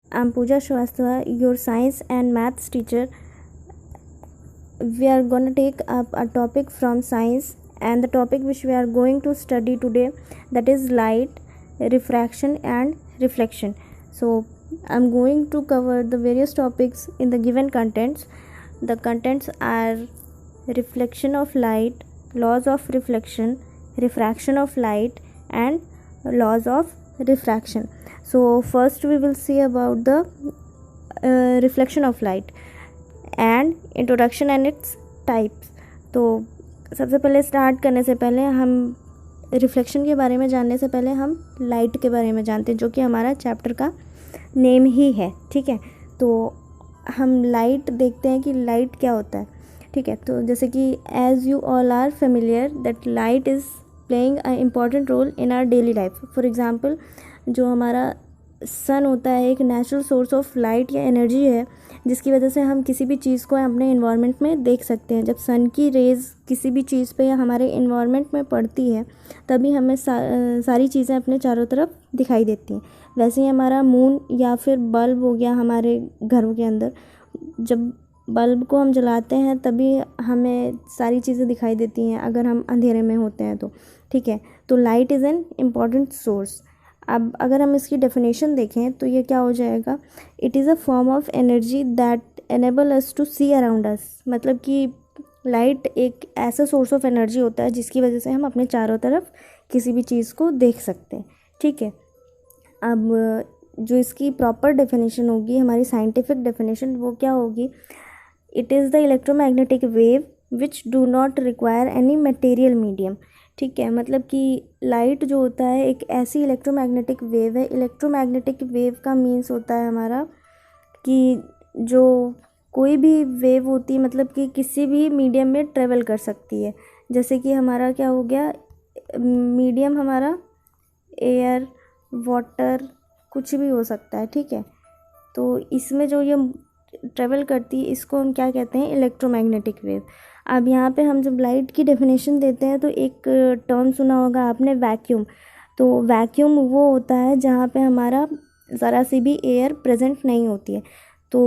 I'm Pooja Shrivastava, your science and maths teacher. We are going to take up a topic from science, and the topic which we are going to study today, that is light, refraction and reflection. So I'm going to cover the various topics in the given contents. The contents are reflection of light, laws of reflection, refraction of light and laws of refraction. So first we will see about the reflection of light and introduction and its types. तो सबसे पहले start करने से पहले हम reflection के बारे में जानने से पहले हम लाइट के बारे में जानते हैं, जो कि हमारा चैप्टर का नेम ही है. ठीक है, तो हम लाइट देखते हैं कि लाइट क्या होता है. ठीक है, तो जैसे कि as you all are familiar that light is playing a important role in our daily life. For example, जो हमारा सन होता है एक नेचुरल सोर्स ऑफ लाइट या एनर्जी है, जिसकी वजह से हम किसी भी चीज़ को अपने इन्वायरमेंट में देख सकते हैं. जब सन की रेज़ किसी भी चीज़ पे या हमारे इन्वायरमेंट में पड़ती है तभी हमें सारी चीज़ें अपने चारों तरफ दिखाई देती हैं. वैसे ही हमारा मून या फिर बल्ब हो गया हमारे घरों के अंदर, जब बल्ब को हम जलाते हैं तभी हमें सारी चीज़ें दिखाई देती हैं अगर हम अंधेरे में होते हैं तो. ठीक है, तो light is an important source. अब अगर हम इसकी डेफिनेशन देखें तो ये क्या हो जाएगा, it is a form of energy that enable us to see around us. मतलब कि लाइट एक ऐसा सोर्स ऑफ एनर्जी होता है जिसकी वजह से हम अपने चारों तरफ किसी भी चीज़ को देख सकते हैं. ठीक है, अब जो इसकी प्रॉपर डेफिनेशन होगी, हमारी साइंटिफिक डेफिनेशन, वो क्या होगी, it is the electromagnetic wave which do not require any material medium. ठीक है, मतलब कि लाइट जो होता है एक ऐसी इलेक्ट्रोमैग्नेटिक वेव है. इलेक्ट्रोमैग्नेटिक वेव का मीन्स होता है हमारा कि जो कोई भी वेव होती है, मतलब कि किसी भी मीडियम में ट्रेवल कर सकती है. जैसे कि हमारा क्या हो गया, मीडियम हमारा एयर, वाटर, कुछ भी हो सकता है. ठीक है, तो इसमें जो ये ट्रेवल करती है इसको हम क्या कहते हैं, इलेक्ट्रोमैग्नेटिक वेव. अब यहाँ पे हम जब लाइट की डेफिनेशन देते हैं तो एक टर्म सुना होगा आपने, वैक्यूम. तो वैक्यूम वो होता है जहाँ पे हमारा ज़रा सी भी एयर प्रेजेंट नहीं होती है. तो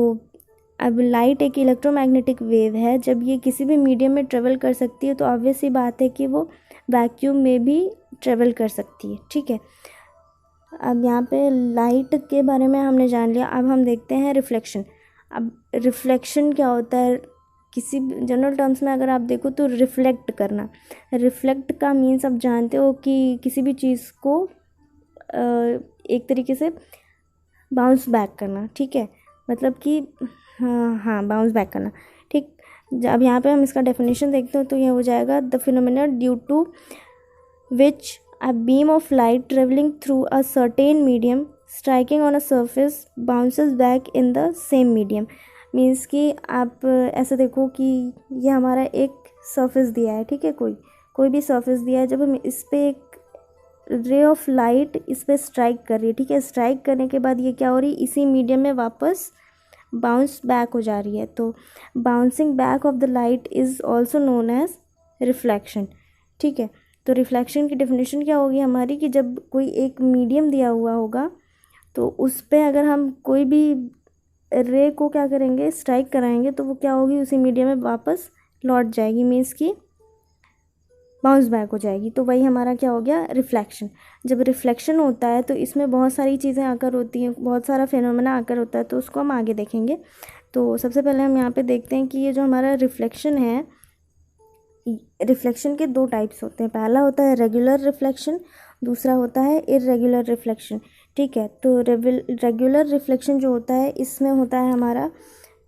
अब लाइट एक इलेक्ट्रोमैग्नेटिक वेव है, जब ये किसी भी मीडियम में ट्रेवल कर सकती है तो ऑब्वियस सी बात है कि वो वैक्यूम में भी ट्रेवल कर सकती है. ठीक है, अब यहाँ पे लाइट के बारे में हमने जान लिया. अब हम देखते हैं रिफ्लेक्शन. अब रिफ्लेक्शन क्या होता है, किसी जनरल टर्म्स में अगर आप देखो तो रिफ्लेक्ट करना. रिफ्लेक्ट का मीन्स आप जानते हो कि किसी भी चीज़ को एक तरीके से बाउंस बैक करना. ठीक है, मतलब कि हाँ बाउंस बैक करना. ठीक, अब यहाँ पे हम इसका डेफिनेशन देखते हो तो ये हो जाएगा, the phenomena due to which a beam of light traveling through a certain medium striking on a surface bounces back in the same medium. Means कि आप ऐसे देखो कि ये हमारा एक सरफेस दिया है. ठीक है, कोई भी सरफेस दिया है, जब हम इस पर एक रे ऑफ लाइट इस पर स्ट्राइक कर रही है. ठीक है, स्ट्राइक करने के बाद ये क्या हो रही है, इसी मीडियम में वापस बाउंस बैक हो जा रही है. तो bouncing back off the light is also known as reflection. ठीक है, तो रिफ्लेक्शन की डेफिनेशन क्या होगी हमारी, कि जब कोई एक मीडियम दिया हुआ होगा तो उस पर अगर हम कोई भी रे को क्या करेंगे, स्ट्राइक कराएंगे, तो वो क्या होगी, उसी मीडियम में वापस लौट जाएगी, मीन्स कि बाउंस बैक हो जाएगी. तो वही हमारा क्या हो गया, रिफ्लेक्शन. जब रिफ्लेक्शन होता है तो इसमें बहुत सारी चीज़ें आकर होती हैं, बहुत सारा फिनोमेना आकर होता है, तो उसको हम आगे देखेंगे. तो सबसे पहले हम यहाँ पे देखते हैं कि ये जो हमारा रिफ्लेक्शन है, रिफ्लेक्शन के दो टाइप्स होते हैं. पहला होता है रेगुलर रिफ्लेक्शन, दूसरा होता है इर्रेगुलर रिफ्लेक्शन. ठीक है, तो रेगुलर रिफ्लेक्शन जो होता है इसमें होता है हमारा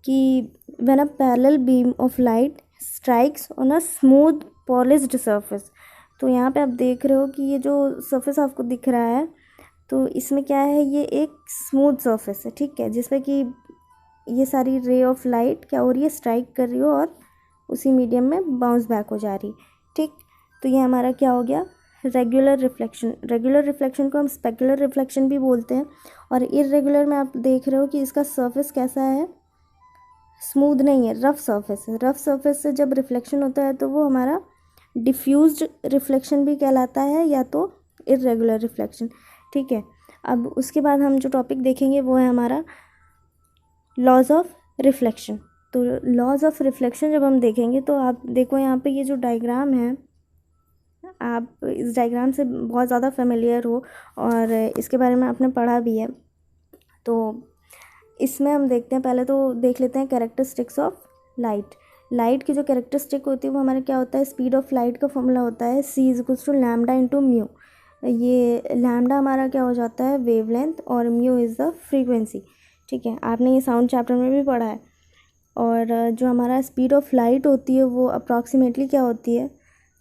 कि when a parallel beam of light strikes on a smooth polished surface. तो यहाँ पे आप देख रहे हो कि ये जो सरफेस आपको दिख रहा है तो इसमें क्या है, ये एक स्मूथ सरफेस है. ठीक है, जिसपे कि ये सारी रे ऑफ लाइट क्या हो रही है, स्ट्राइक कर रही हो और उसी मीडियम में बाउंस बैक हो जा रही. ठीक, तो ये हमारा क्या हो गया, रेगुलर रिफ्लेक्शन. रेगुलर रिफ्लेक्शन को हम स्पेकुलर रिफ्लेक्शन भी बोलते हैं. और इर्रेगुलर में आप देख रहे हो कि इसका सरफेस कैसा है, स्मूथ नहीं है, रफ सरफेस है. रफ सरफेस से जब रिफ्लेक्शन होता है तो वो हमारा डिफ्यूज्ड रिफ्लेक्शन भी कहलाता है या तो इर्रेगुलर रिफ्लेक्शन. ठीक है, अब उसके बाद हम जो टॉपिक देखेंगे वो है हमारा लॉज ऑफ रिफ्लेक्शन। तो लॉज ऑफ रिफ्लेक्शन जब हम देखेंगे तो आप देखो यहाँ पे ये जो डायग्राम है, आप इस डायग्राम से बहुत ज़्यादा फेमिलियर हो और इसके बारे में आपने पढ़ा भी है। तो इसमें हम देखते हैं, पहले तो देख लेते हैं कैरेक्टरिस्टिक्स ऑफ लाइट। लाइट की जो कैरेक्टरिस्टिक होती है वो हमारा क्या होता है, स्पीड ऑफ लाइट का फॉर्मूला होता है c=λ/μ। ये लैम्डा हमारा क्या हो जाता है, वेवलेंथ, और म्यू इज़ द फ्रीक्वेंसी। ठीक है, आपने ये साउंड चैप्टर में भी पढ़ा है। और जो हमारा स्पीड ऑफ लाइट होती है वो अप्रॉक्सीमेटली क्या होती है,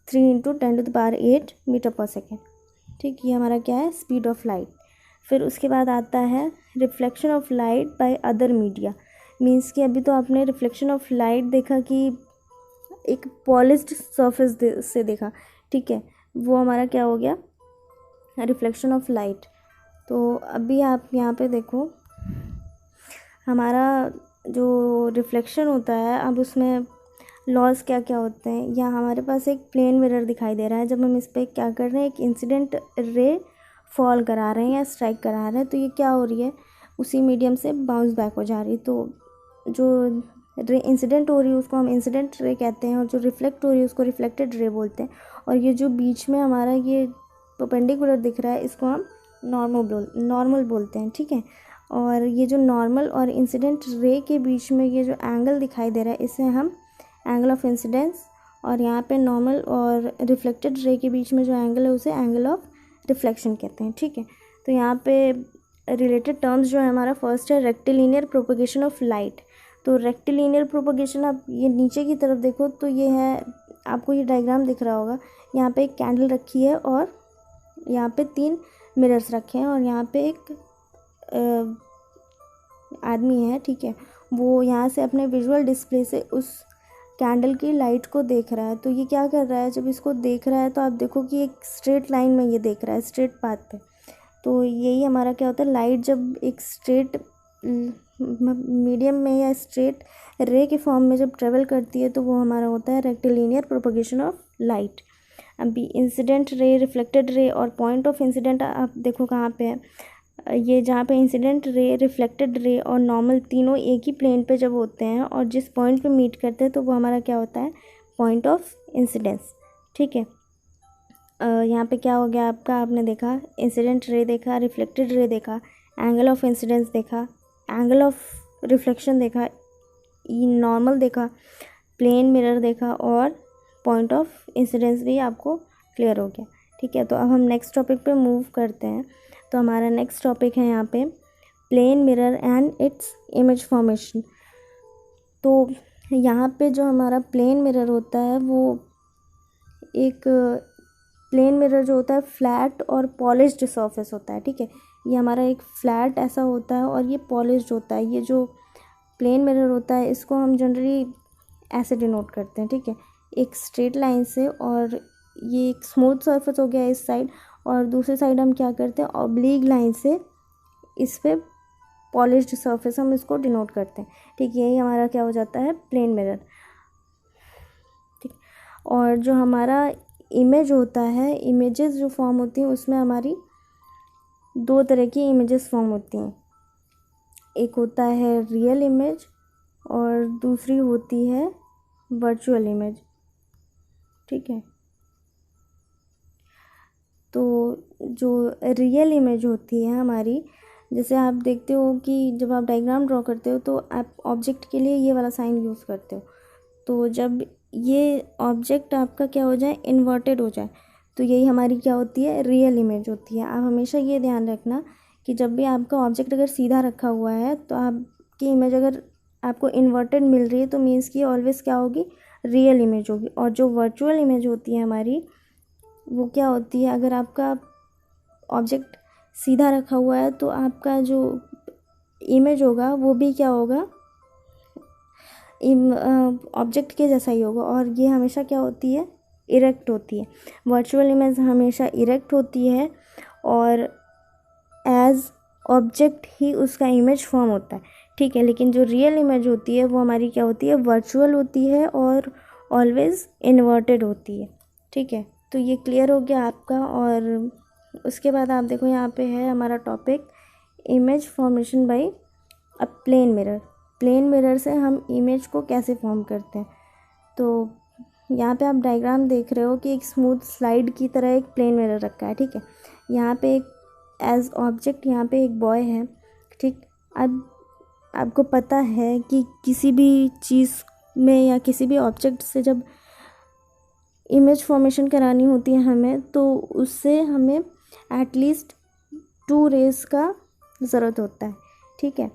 3 × 10⁸ मीटर पर सेकेंड। ठीक, ये हमारा क्या है, स्पीड ऑफ लाइट। फिर उसके बाद आता है reflection of light by other media. Means कि अभी तो आपने रिफ्लेक्शन ऑफ लाइट देखा कि एक पॉलिश्ड सरफेस से देखा, ठीक है, वो हमारा क्या हो गया, रिफ्लेक्शन ऑफ लाइट। तो अभी आप यहाँ पे देखो हमारा जो रिफ्लेक्शन होता है, अब उसमें लॉज क्या क्या होते हैं। या हमारे पास एक प्लेन मिरर दिखाई दे रहा है, जब हम इस पर क्या कर रहे हैं, एक इंसिडेंट रे फॉल करा रहे हैं या स्ट्राइक करा रहे हैं, तो ये क्या हो रही है, उसी मीडियम से बाउंस बैक हो जा रही है। तो जो रे इंसिडेंट हो रही है उसको हम इंसिडेंट रे कहते हैं, और जो रिफ्लेक्ट हो रही है उसको रिफ्लेक्टेड रे बोलते हैं। और ये जो बीच में हमारा ये परपेंडिकुलर दिख रहा है इसको हम नॉर्मल बोलते हैं। ठीक है, और ये जो नॉर्मल और इंसिडेंट रे के बीच में ये जो एंगल दिखाई दे रहा है इसे हम एंगल ऑफ इंसिडेंस, और यहाँ पे नॉर्मल और रिफ्लेक्टेड रे के बीच में जो एंगल है उसे एंगल ऑफ रिफ्लेक्शन कहते हैं। ठीक है, तो यहाँ पे रिलेटेड टर्म्स जो है हमारा फर्स्ट है रेक्टिलिनियर प्रोपगेशन ऑफ लाइट। तो रेक्टिलिनियर प्रोपगेशन, आप ये नीचे की तरफ देखो तो ये है, आपको ये डायग्राम दिख रहा होगा, यहाँ पे एक कैंडल रखी है और यहाँ पे 3 मिरर्स रखे हैं, और यहाँ पे एक आदमी है, ठीक है, वो यहाँ से अपने विजुअल डिस्प्ले से उस कैंडल की लाइट को देख रहा है। तो ये क्या कर रहा है, जब इसको देख रहा है तो आप देखो कि एक स्ट्रेट लाइन में ये देख रहा है, स्ट्रेट पाथ पे। तो यही हमारा क्या होता है, लाइट जब एक स्ट्रेट मीडियम में या स्ट्रेट रे के फॉर्म में जब ट्रेवल करती है तो वो हमारा होता है रेक्टिलिनियर प्रोपगेशन ऑफ लाइट। अभी इंसिडेंट रे, रिफ्लेक्टेड रे और पॉइंट ऑफ इंसिडेंट आप देखो कहाँ पे है, ये जहाँ पे इंसिडेंट रे, रिफ्लेक्टेड रे और नॉर्मल तीनों एक ही प्लेन पे जब होते हैं और जिस पॉइंट पे मीट करते हैं तो वो हमारा क्या होता है, पॉइंट ऑफ इंसिडेंस। ठीक है, यहाँ पे क्या हो गया आपका, आपने देखा इंसिडेंट रे देखा, रिफ्लेक्टेड रे देखा, एंगल ऑफ इंसिडेंस देखा, एंगल ऑफ रिफ्लेक्शन देखा, नॉर्मल देखा, प्लेन मिरर देखा और पॉइंट ऑफ इंसिडेंस भी आपको क्लियर हो गया। ठीक है, तो अब हम नेक्स्ट टॉपिक पे मूव करते हैं। तो हमारा नेक्स्ट टॉपिक है यहाँ पे plane mirror and its image formation. तो यहाँ पे जो हमारा प्लेन मिरर होता है वो एक प्लेन मिरर जो होता है फ्लैट और पॉलिश्ड सरफेस होता है। ठीक है, ये हमारा एक फ्लैट ऐसा होता है और ये पॉलिश्ड होता है। ये जो प्लेन मिरर होता है इसको हम जनरली ऐसे डिनोट करते हैं। ठीक है, एक स्ट्रेट लाइन से, और ये एक स्मूथ सरफेस हो गया इस साइड, और दूसरी साइड हम क्या करते हैं, ऑब्लिक लाइन से इस पे पॉलिश्ड सरफेस हम इसको डिनोट करते हैं। ठीक, यही हमारा क्या हो जाता है, प्लेन मिरर। ठीक, और जो हमारा इमेज होता है, इमेजेस जो फॉर्म होती हैं उसमें हमारी 2 तरह की इमेजेस फॉर्म होती हैं। एक होता है रियल इमेज और दूसरी होती है वर्चुअल इमेज। ठीक है, तो जो रियल इमेज होती है हमारी, जैसे आप देखते हो कि जब आप डायग्राम ड्रॉ करते हो तो आप ऑब्जेक्ट के लिए ये वाला साइन यूज़ करते हो। तो जब ये ऑब्जेक्ट आपका क्या हो जाए, इन्वर्टेड हो जाए, तो यही हमारी क्या होती है, रियल इमेज होती है। आप हमेशा ये ध्यान रखना कि जब भी आपका ऑब्जेक्ट अगर सीधा रखा हुआ है तो आपकी इमेज अगर आपको इन्वर्टेड मिल रही है तो मीन्स कि ऑलवेज़ क्या होगी, रियल इमेज होगी। और जो वर्चुअल इमेज होती है हमारी, वो क्या होती है, अगर आपका ऑब्जेक्ट सीधा रखा हुआ है तो आपका जो इमेज होगा वो भी क्या होगा, ऑब्जेक्ट के जैसा ही होगा, और ये हमेशा क्या होती है, इरेक्ट होती है। वर्चुअल इमेज हमेशा इरेक्ट होती है और एज ऑब्जेक्ट ही उसका इमेज फॉर्म होता है। ठीक है, लेकिन जो रियल इमेज होती है वो हमारी क्या होती है, वर्चुअल होती है और ऑलवेज इन्वर्टेड होती है। ठीक है, तो ये क्लियर हो गया आपका। और उसके बाद आप देखो यहाँ पे है हमारा topic image formation by a plane mirror. Plane mirror से हम इमेज को कैसे फॉर्म करते हैं। तो यहाँ पे आप डायग्राम देख रहे हो कि एक स्मूथ स्लाइड की तरह एक प्लेन मिरर रखा है, ठीक है। यहाँ पे एक एज ऑब्जेक्ट यहाँ पे एक बॉय है, ठीक। अब आपको पता है कि किसी भी चीज़ में या किसी भी ऑब्जेक्ट से जब इमेज फॉर्मेशन करानी होती है हमें, तो उससे हमें एटलीस्ट 2 रेज़ का ज़रूरत होता है, ठीक है।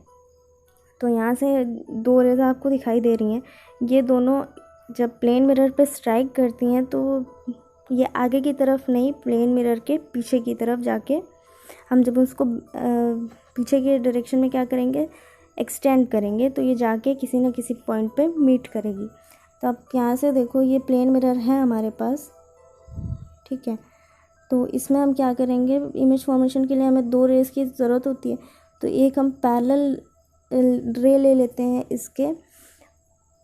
तो यहाँ से 2 रेज़ आपको दिखाई दे रही हैं। ये दोनों जब प्लेन मिरर पे स्ट्राइक करती हैं तो ये आगे की तरफ नहीं, प्लेन मिरर के पीछे की तरफ जाके हम जब उसको पीछे के डायरेक्शन में क्या करेंगे, एक्सटेंड करेंगे, तो ये जाके किसी न किसी पॉइंट पे मीट करेगी। तो आप यहाँ से देखो ये प्लेन मिरर है हमारे पास, ठीक है। तो इसमें हम क्या करेंगे, इमेज फॉर्मेशन के लिए हमें 2 रेज़ की ज़रूरत होती है। तो एक हम पैरेलल रे ले लेते हैं इसके,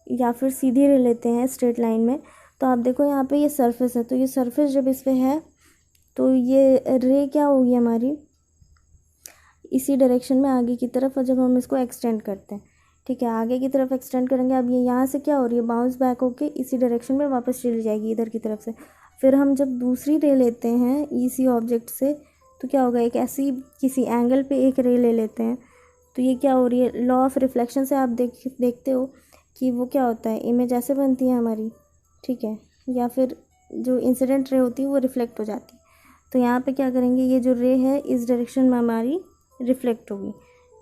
या फिर सीधी रे लेते हैं स्ट्रेट लाइन में। तो आप देखो यहाँ पे ये सरफेस है, तो ये सरफेस जब इस पे है तो ये रे क्या होगी हमारी इसी डायरेक्शन में आगे की तरफ, और जब हम इसको एक्सटेंड करते हैं, ठीक है, आगे की तरफ एक्सटेंड करेंगे। अब ये यहाँ से क्या हो रही है, बाउंस बैक होके इसी डायरेक्शन में वापस चली जाएगी इधर की तरफ से। फिर हम जब दूसरी रे लेते हैं इसी ऑब्जेक्ट से, तो क्या होगा, एक ऐसी किसी एंगल पे एक रे ले लेते हैं, तो ये क्या हो रही है, लॉ ऑफ रिफ्लेक्शन से आप देखते हो कि वो क्या होता है, इमेज ऐसे बनती है हमारी, ठीक है, या फिर जो इंसिडेंट रे होती है वो रिफ्लेक्ट हो जाती है। तो यहाँ पे क्या करेंगे, ये जो रे है इस डायरेक्शन में हमारी रिफ्लेक्ट होगी,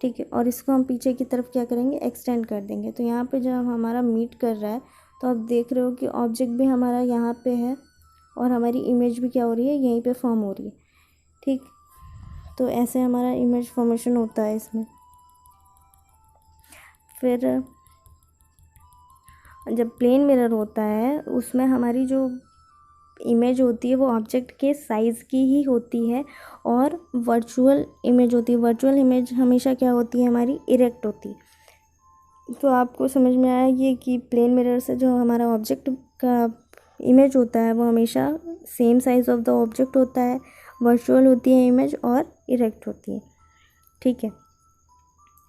ठीक है, और इसको हम पीछे की तरफ क्या करेंगे, एक्सटेंड कर देंगे। तो यहाँ पे जब हमारा मीट कर रहा है तो आप देख रहे हो कि ऑब्जेक्ट भी हमारा यहाँ पे है और हमारी इमेज भी क्या हो रही है, यहीं पे फॉर्म हो रही है, ठीक। तो ऐसे हमारा इमेज फॉर्मेशन होता है इसमें। फिर जब प्लेन मिरर होता है उसमें हमारी जो इमेज होती है वो ऑब्जेक्ट के साइज़ की ही होती है, और वर्चुअल इमेज होती है। वर्चुअल इमेज हमेशा क्या होती है, हमारी इरेक्ट होती है। तो आपको समझ में आया ये कि प्लेन मिरर से जो हमारा ऑब्जेक्ट का इमेज होता है वो हमेशा same size of the object होता है, वर्चुअल होती है इमेज और इरेक्ट होती है, ठीक है।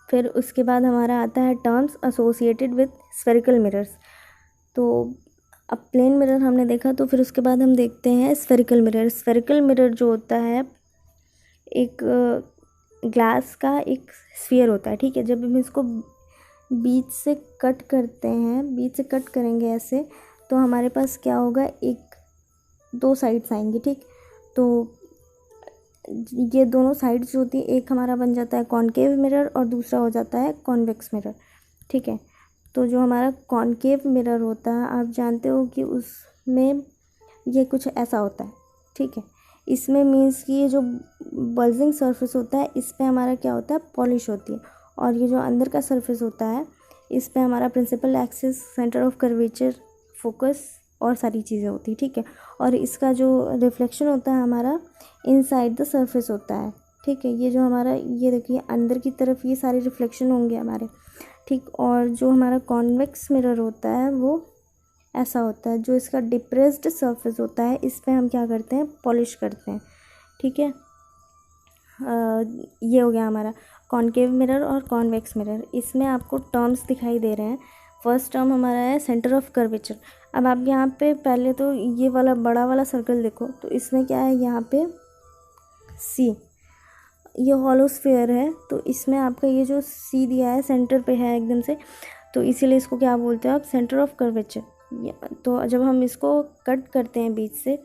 फिर उसके बाद हमारा आता है terms associated with spherical mirrors. तो अब प्लेन मिरर हमने देखा, तो फिर उसके बाद हम देखते हैं स्फेरिकल मिरर। स्फेरिकल मिरर जो होता है एक ग्लास का एक स्फीयर होता है, ठीक है। जब हम इसको बीच से कट करते हैं, बीच से कट करेंगे ऐसे, तो हमारे पास क्या होगा, एक 2 साइड्स आएंगी, ठीक। तो ये दोनों साइड्स जो होती है, एक हमारा बन जाता है कॉनकेव मिरर और दूसरा हो जाता है कॉन्वेक्स मिरर, ठीक है। तो जो हमारा कॉनकेव मिरर होता है आप जानते हो कि उसमें ये कुछ ऐसा होता है, ठीक है। इसमें मीन्स कि ये जो बल्जिंग सरफेस होता है इस पे हमारा क्या होता है, पॉलिश होती है, और ये जो अंदर का सरफेस होता है इस पे हमारा principal axis, centre of curvature, focus और सारी चीज़ें होती है, ठीक है। और इसका जो रिफ्लेक्शन होता है हमारा इनसाइड द सरफेस होता है, ठीक है। ये जो हमारा, ये देखिए अंदर की तरफ ये सारे रिफ्लेक्शन होंगे हमारे, ठीक। और जो हमारा कॉन्वेक्स मिरर होता है वो ऐसा होता है, जो इसका डिप्रेस्ड सरफेस होता है इस पे हम क्या करते हैं, पॉलिश करते हैं, ठीक है। ये हो गया हमारा कॉनकेव मिरर और कॉन्वेक्स मिरर। इसमें आपको टर्म्स दिखाई दे रहे हैं। फर्स्ट टर्म हमारा है सेंटर ऑफ कर्वेचर। अब आप यहाँ पे पहले तो ये वाला बड़ा वाला सर्कल देखो, तो इसमें क्या है, यहाँ पे सी, ये हॉलो स्फीयर है, तो इसमें आपका ये जो सी दिया है सेंटर पे है एकदम से, तो इसीलिए इसको क्या बोलते हो आप, सेंटर ऑफ कर्वेचर। तो जब हम इसको कट करते हैं बीच से,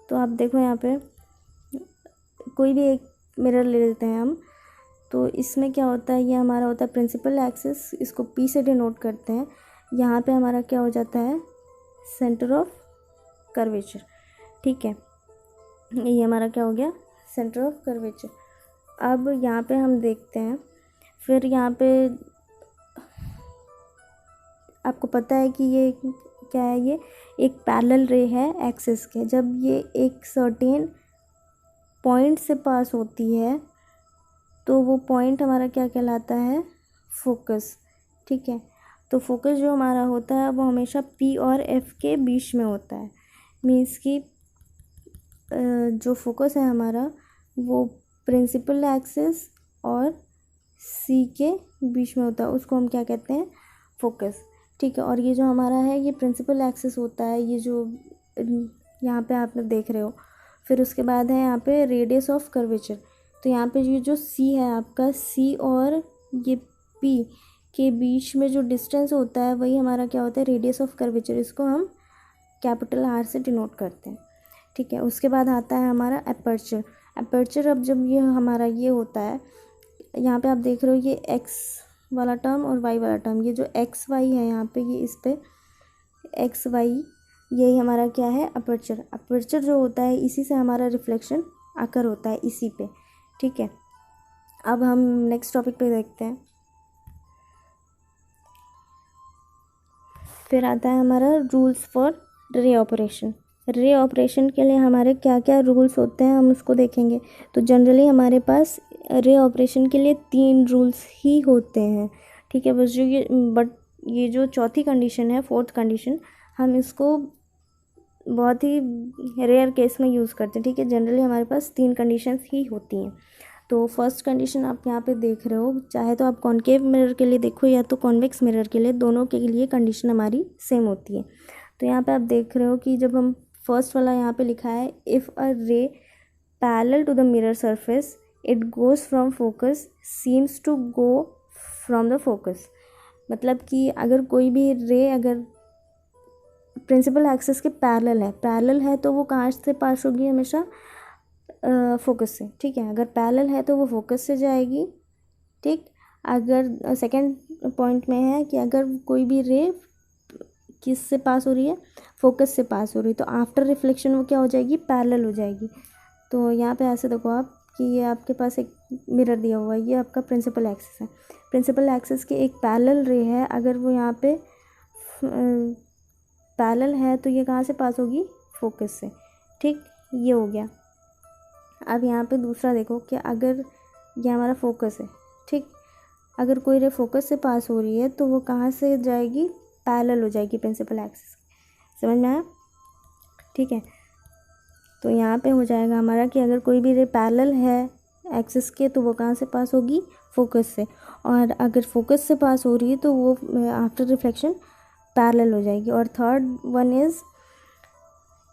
तो आप देखो यहाँ पे कोई भी एक मिरर ले लेते हैं हम, तो इसमें क्या होता है, ये हमारा होता है प्रिंसिपल एक्सिस, इसको पी से डिनोट करते हैं। यहाँ पे हमारा क्या हो जाता है, सेंटर ऑफ कर्वेचर, ठीक है। ये हमारा क्या हो गया, सेंटर ऑफ कर्वेचर। अब यहाँ पे हम देखते हैं, फिर यहाँ पे आपको पता है कि ये क्या है, ये एक पैरेलल रे है एक्सिस के। जब ये एक सर्टेन पॉइंट से पास होती है तो वो पॉइंट हमारा क्या कहलाता है, फोकस, ठीक है। तो फोकस जो हमारा होता है वो हमेशा पी और एफ के बीच में होता है। मीन्स कि जो फोकस है हमारा वो प्रिंसिपल एक्सिस और सी के बीच में होता है, उसको हम क्या कहते हैं, फोकस। ठीक है, और ये जो हमारा है ये प्रिंसिपल एक्सिस होता है, ये जो यहाँ पे आप देख रहे हो। फिर उसके बाद है यहाँ पे रेडियस ऑफ कर्वेचर। तो यहाँ पे ये जो सी है आपका, सी और ये पी के बीच में जो डिस्टेंस होता है वही हमारा क्या होता है, रेडियस ऑफ कर्वेचर। इसको हम कैपिटल आर से डिनोट करते हैं। ठीक है, उसके बाद आता है हमारा अपर्चर। अपर्चर अब जब ये हमारा ये होता है, यहाँ पे आप देख रहे हो ये एक्स वाला टर्म और वाई वाला टर्म, ये जो एक्स वाई है यहाँ पे, ये इस पे एक्स वाई, यही हमारा क्या है, अपर्चर। अपर्चर जो होता है इसी से हमारा रिफ्लेक्शन आकर होता है, इसी पे। ठीक है, अब हम नेक्स्ट टॉपिक पे देखते हैं। फिर आता है हमारा रूल्स फॉर रे ऑपरेशन। रे ऑपरेशन के लिए हमारे क्या क्या रूल्स होते हैं हम उसको देखेंगे। तो जनरली हमारे पास रे ऑपरेशन के लिए 3 रूल्स ही होते हैं। ठीक है, बस जो ये जो चौथी कंडीशन है, फोर्थ कंडीशन, हम इसको बहुत ही रेयर केस में यूज़ करते हैं। ठीक है, जनरली हमारे पास 3 कंडीशंस ही होती हैं। तो फर्स्ट कंडीशन आप यहाँ पे देख रहे हो, चाहे तो आप कॉनकेव मिरर के लिए देखो या तो कॉन्वेक्स मिरर के लिए, दोनों के लिए कंडीशन हमारी सेम होती है। तो यहाँ पे आप देख रहे हो कि जब हम फर्स्ट वाला यहाँ पे लिखा है, if a ray parallel to the mirror surface it goes from focus seems to go from the focus. मतलब कि अगर कोई भी रे अगर प्रिंसिपल एक्सिस के पैरेलल है तो वो कहाँ से पास होगी, हमेशा फोकस से। ठीक है, अगर पैरेलल है तो वो फोकस से जाएगी। ठीक, अगर सेकंड पॉइंट में है कि अगर कोई भी रे किस से पास हो रही है, फोकस से पास हो रही है, तो आफ्टर रिफ्लेक्शन वो क्या हो जाएगी, पैरेलल हो जाएगी। तो यहाँ पे ऐसे देखो आप कि ये आपके पास एक मिरर दिया हुआ है, ये आपका प्रिंसिपल एक्सिस है। प्रिंसिपल एक्सिस के एक पैरेलल रे है, अगर वो यहाँ पे पैरेलल है तो ये कहाँ से पास होगी, फोकस से। ठीक, ये हो गया। अब यहाँ पे दूसरा देखो कि अगर ये हमारा फोकस है, ठीक, अगर कोई रे फोकस से पास हो रही है तो वो कहाँ से जाएगी, पैरेलल हो जाएगी प्रिंसिपल एक्सिस। समझ में आया? ठीक है, तो यहाँ पे हो जाएगा हमारा कि अगर कोई भी रे पैरेलल है एक्सिस के तो वो कहाँ से पास होगी, फोकस से। और अगर फोकस से पास हो रही है तो वो आफ्टर रिफ्लेक्शन पैरेलल हो जाएगी। और थर्ड वन इज़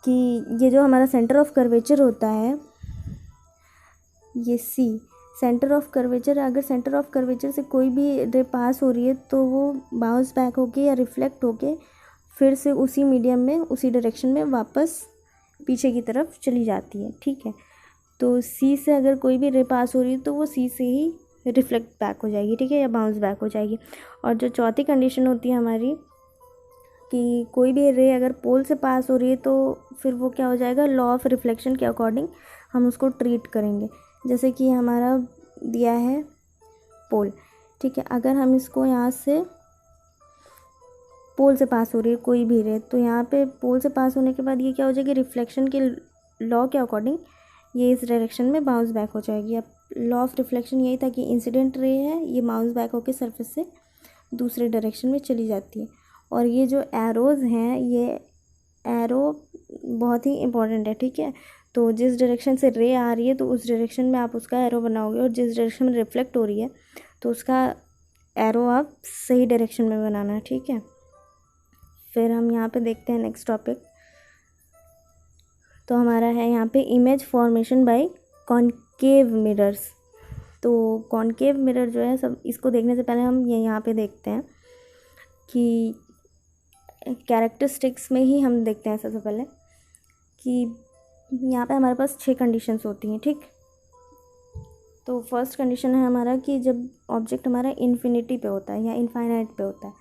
कि ये जो हमारा सेंटर ऑफ कर्वेचर होता है, ये सी सेंटर ऑफ कर्वेचर, अगर सेंटर ऑफ कर्वेचर से कोई भी रे पास हो रही है तो वो बाउंस बैक होके या रिफ्लेक्ट होके फिर से उसी मीडियम में, उसी डायरेक्शन में वापस पीछे की तरफ चली जाती है। ठीक है, तो सी से अगर कोई भी रे पास हो रही है तो वो सी से ही रिफ्लेक्ट बैक हो जाएगी। ठीक है, या बाउंस बैक हो जाएगी। और जो चौथी कंडीशन होती है हमारी कि कोई भी रे अगर पोल से पास हो रही है तो फिर वो क्या हो जाएगा, लॉ ऑफ रिफ्लेक्शन के अकॉर्डिंग हम उसको ट्रीट करेंगे। जैसे कि हमारा दिया है पोल, ठीक है, अगर हम इसको यहाँ से पोल से पास हो रही है कोई भी रे, तो यहाँ पे पोल से पास होने के बाद ये क्या हो जाएगी, रिफ्लेक्शन के लॉ के अकॉर्डिंग ये इस डायरेक्शन में बाउंस बैक हो जाएगी। अब लॉ ऑफ रिफ्लेक्शन यही था कि इंसिडेंट रे है, ये बाउंस बैक होकर सरफेस से दूसरे डायरेक्शन में चली जाती है। और ये जो एरोज़ हैं, ये एरो बहुत ही इम्पॉर्टेंट है। ठीक है, तो जिस डायरेक्शन से रे आ रही है तो उस डायरेक्शन में आप उसका एरो बनाओगे, और जिस डायरेक्शन में रिफ्लेक्ट हो रही है तो उसका एरो आप सही डायरेक्शन में बनाना है। ठीक है, फिर हम यहाँ पे देखते हैं नेक्स्ट टॉपिक। तो हमारा है यहाँ पे image formation bye concave mirrors. तो कॉनकेव मिरर जो है, सब इसको देखने से पहले हम ये यहाँ पे देखते हैं कि कैरेक्टरिस्टिक्स में ही हम देखते हैं सबसे पहले कि यहाँ पे हमारे पास 6 कंडीशंस होती हैं। ठीक, तो फर्स्ट कंडीशन है हमारा कि जब ऑब्जेक्ट हमारा इन्फिनिटी पे होता है या इनफाइनाइट पे होता है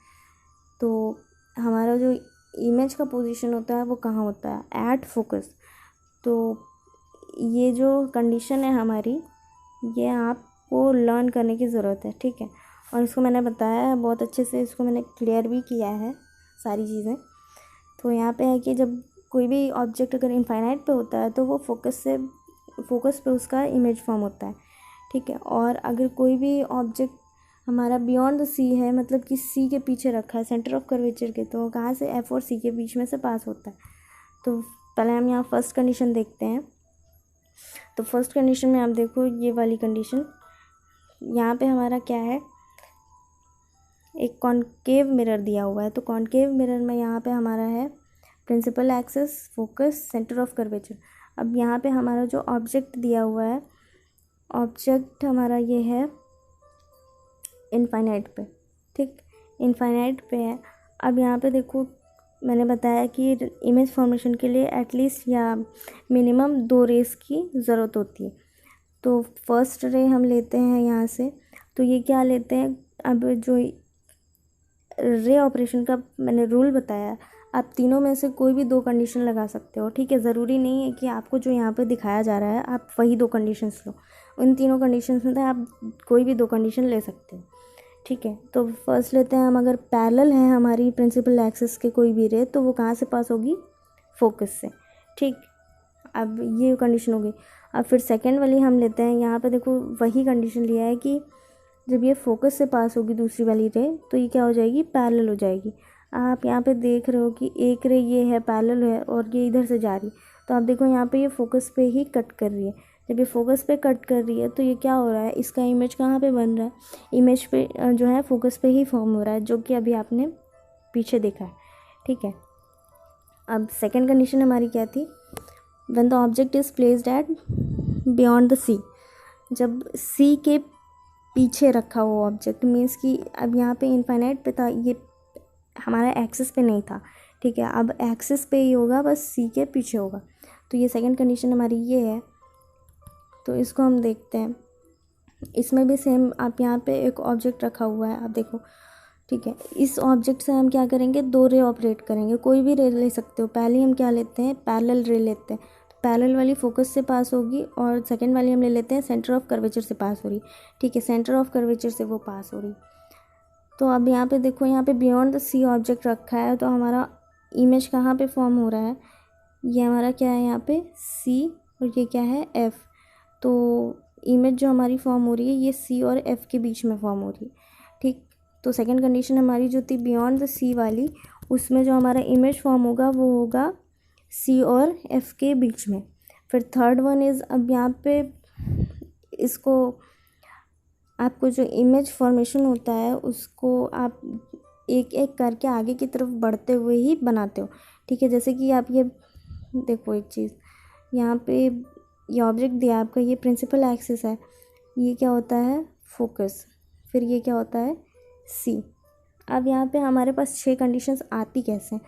तो हमारा जो इमेज का पोजीशन होता है वो कहाँ होता है, एट फोकस। तो ये जो कंडीशन है हमारी, ये आपको लर्न करने की ज़रूरत है। ठीक है, और इसको मैंने बताया है बहुत अच्छे से, इसको मैंने क्लियर भी किया है सारी चीज़ें। तो यहाँ पे है कि जब कोई भी ऑब्जेक्ट अगर इनफाइनाइट पे होता है तो वो फोकस पे उसका इमेज फॉर्म होता है। ठीक है, और अगर कोई भी ऑब्जेक्ट हमारा बियॉन्ड द सी है, मतलब कि सी के पीछे रखा है सेंटर ऑफ कर्वेचर के, तो कहाँ से, एफ और सी के बीच में से पास होता है। तो पहले हम यहाँ फर्स्ट कंडीशन देखते हैं तो फर्स्ट कंडीशन में आप देखो ये वाली कंडीशन, यहाँ पे हमारा क्या है, एक कॉनकेव मिरर दिया हुआ है। तो कॉनकेव मिरर में यहाँ पे हमारा है principal axis, focus, centre of curvature. अब यहाँ पे हमारा जो ऑब्जेक्ट दिया हुआ है, ऑब्जेक्ट हमारा ये है इनफाइनाइट पे, ठीक, इनफाइनाइट पे है। अब यहाँ पे देखो मैंने बताया कि इमेज फॉर्मेशन के लिए एटलीस्ट या मिनिमम 2 रेस की ज़रूरत होती है। तो फर्स्ट रे हम लेते हैं यहाँ से, तो ये क्या लेते हैं, अब जो रे ऑपरेशन का मैंने रूल बताया, आप तीनों में से कोई भी 2 कंडीशन लगा सकते हो, ठीक है। ज़रूरी नहीं है कि आपको जो यहाँ पे दिखाया जा रहा है आप वही 2 कंडीशंस लो, उन तीनों कंडीशंस में से आप कोई भी 2 कंडीशन ले सकते हो, ठीक है। तो फर्स्ट लेते हैं हम, अगर पैरेलल है हमारी प्रिंसिपल एक्सिस के कोई भी रे, तो वो कहाँ से पास होगी, फोकस से, ठीक। अब ये कंडीशन हो गई। अब फिर सेकंड वाली हम लेते हैं, यहाँ पे देखो वही कंडीशन लिया है कि जब ये फोकस से पास होगी दूसरी वाली रे, तो ये क्या हो जाएगी, पैरेलल हो जाएगी। आप यहाँ पे देख रहे हो कि एक रे ये है पैरेलल है और ये इधर से जा रही है, तो आप देखो यहाँ पे ये फोकस पे ही कट कर रही है। जब ये फोकस पे कट कर रही है तो ये क्या हो रहा है, इसका इमेज कहाँ पे बन रहा है, इमेज पे जो है फोकस पे ही फॉर्म हो रहा है, जो कि अभी आपने पीछे देखा है, ठीक है। अब सेकेंड कंडीशन हमारी क्या थी, when the object is placed at beyond the C. जब सी के पीछे रखा हुआ ऑब्जेक्ट, मीन्स कि अब यहाँ पे इनफाइनाइट पे था, ये हमारा एक्सिस पे नहीं था, ठीक है। अब एक्सिस पे ही होगा, बस सी के पीछे होगा। तो ये सेकंड कंडीशन हमारी ये है। तो इसको हम देखते हैं, इसमें भी सेम, आप यहाँ पे एक ऑब्जेक्ट रखा हुआ है, आप देखो, ठीक है। इस ऑब्जेक्ट से हम क्या करेंगे, 2 रे ऑपरेट करेंगे, कोई भी रे ले सकते हो। पहले हम क्या लेते हैं, पैरेलल रे लेते हैं, तो पैरेलल वाली फोकस से पास होगी, और सेकंड वाली हम ले लेते हैं सेंटर ऑफ कर्वेचर से पास हो रही, ठीक है, सेंटर ऑफ कर्वेचर से वो पास हो रही। तो अब यहाँ पे देखो, यहाँ पे बियॉन्ड द सी ऑब्जेक्ट रखा है, तो हमारा इमेज कहाँ पे फॉर्म हो रहा है, ये हमारा क्या है यहाँ पे सी, और ये क्या है एफ। तो इमेज जो हमारी फॉर्म हो रही है ये सी और एफ के बीच में फॉर्म हो रही है, ठीक। तो सेकंड कंडीशन हमारी जो थी बियॉन्ड द सी वाली, उसमें जो हमारा इमेज फॉर्म होगा वो होगा सी और एफ के बीच में। फिर थर्ड वन इज़, अब यहाँ पे इसको आपको जो इमेज फॉर्मेशन होता है उसको आप एक एक करके आगे की तरफ बढ़ते हुए ही बनाते हो, ठीक है। जैसे कि आप ये देखो एक चीज़, यहाँ पे ये ऑब्जेक्ट दिया आपका, ये प्रिंसिपल एक्सिस है, ये क्या होता है फोकस, फिर ये क्या होता है सी। अब यहाँ पे हमारे पास 6 कंडीशंस आती कैसे हैं,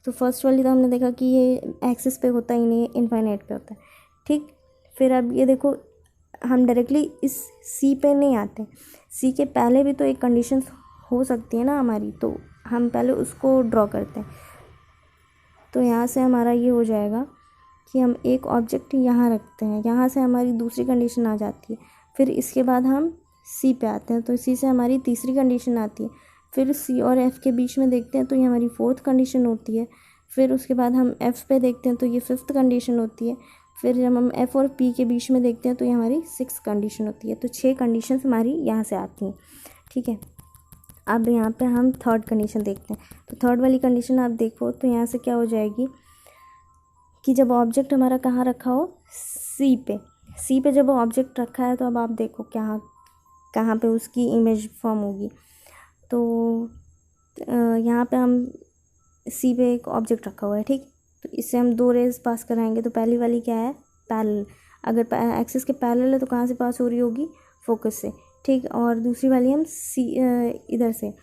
तो फर्स्ट वाली तो हमने देखा कि ये एक्सिस पे होता ही नहीं है, इनफाइनाइट पे होता है, ठीक। फिर अब ये देखो, हम डायरेक्टली इस सी पे नहीं आते, सी के पहले भी तो एक कंडीशन हो सकती है ना हमारी, तो हम पहले उसको ड्रॉ करते हैं। तो यहाँ से हमारा ये हो जाएगा कि हम एक ऑब्जेक्ट यहाँ रखते हैं, यहाँ से हमारी दूसरी कंडीशन आ जाती है। फिर इसके बाद हम सी पे आते हैं, तो सी से हमारी तीसरी कंडीशन आती है। फिर सी और एफ़ के बीच में देखते हैं तो ये हमारी फोर्थ कंडीशन होती है। फिर उसके बाद हम एफ़ पे देखते हैं तो ये फिफ्थ कंडीशन होती है। फिर जब हम एफ़ और पी के बीच में देखते हैं तो ये हमारी सिक्स्थ कंडीशन होती है। तो 6 कंडीशंस हमारी यहाँ से आती हैं, ठीक है। अब यहाँ पे हम थर्ड कंडीशन देखते हैं। तो थर्ड वाली कंडीशन आप देखो तो यहाँ से क्या हो जाएगी कि जब ऑब्जेक्ट हमारा कहाँ रखा हो, सी पे जब ऑब्जेक्ट रखा है, तो अब आप देखो क्या कहाँ पे उसकी इमेज फॉर्म होगी। तो यहाँ पे हम सी पे एक ऑब्जेक्ट रखा हुआ है, ठीक। तो इससे हम 2 रेज पास कराएंगे। तो पहली वाली क्या है, पैरेलल, अगर एक्सिस के पैरेलल है तो कहाँ से पास हो रही होगी, फोकस से, ठीक। और दूसरी वाली हम सी इधर से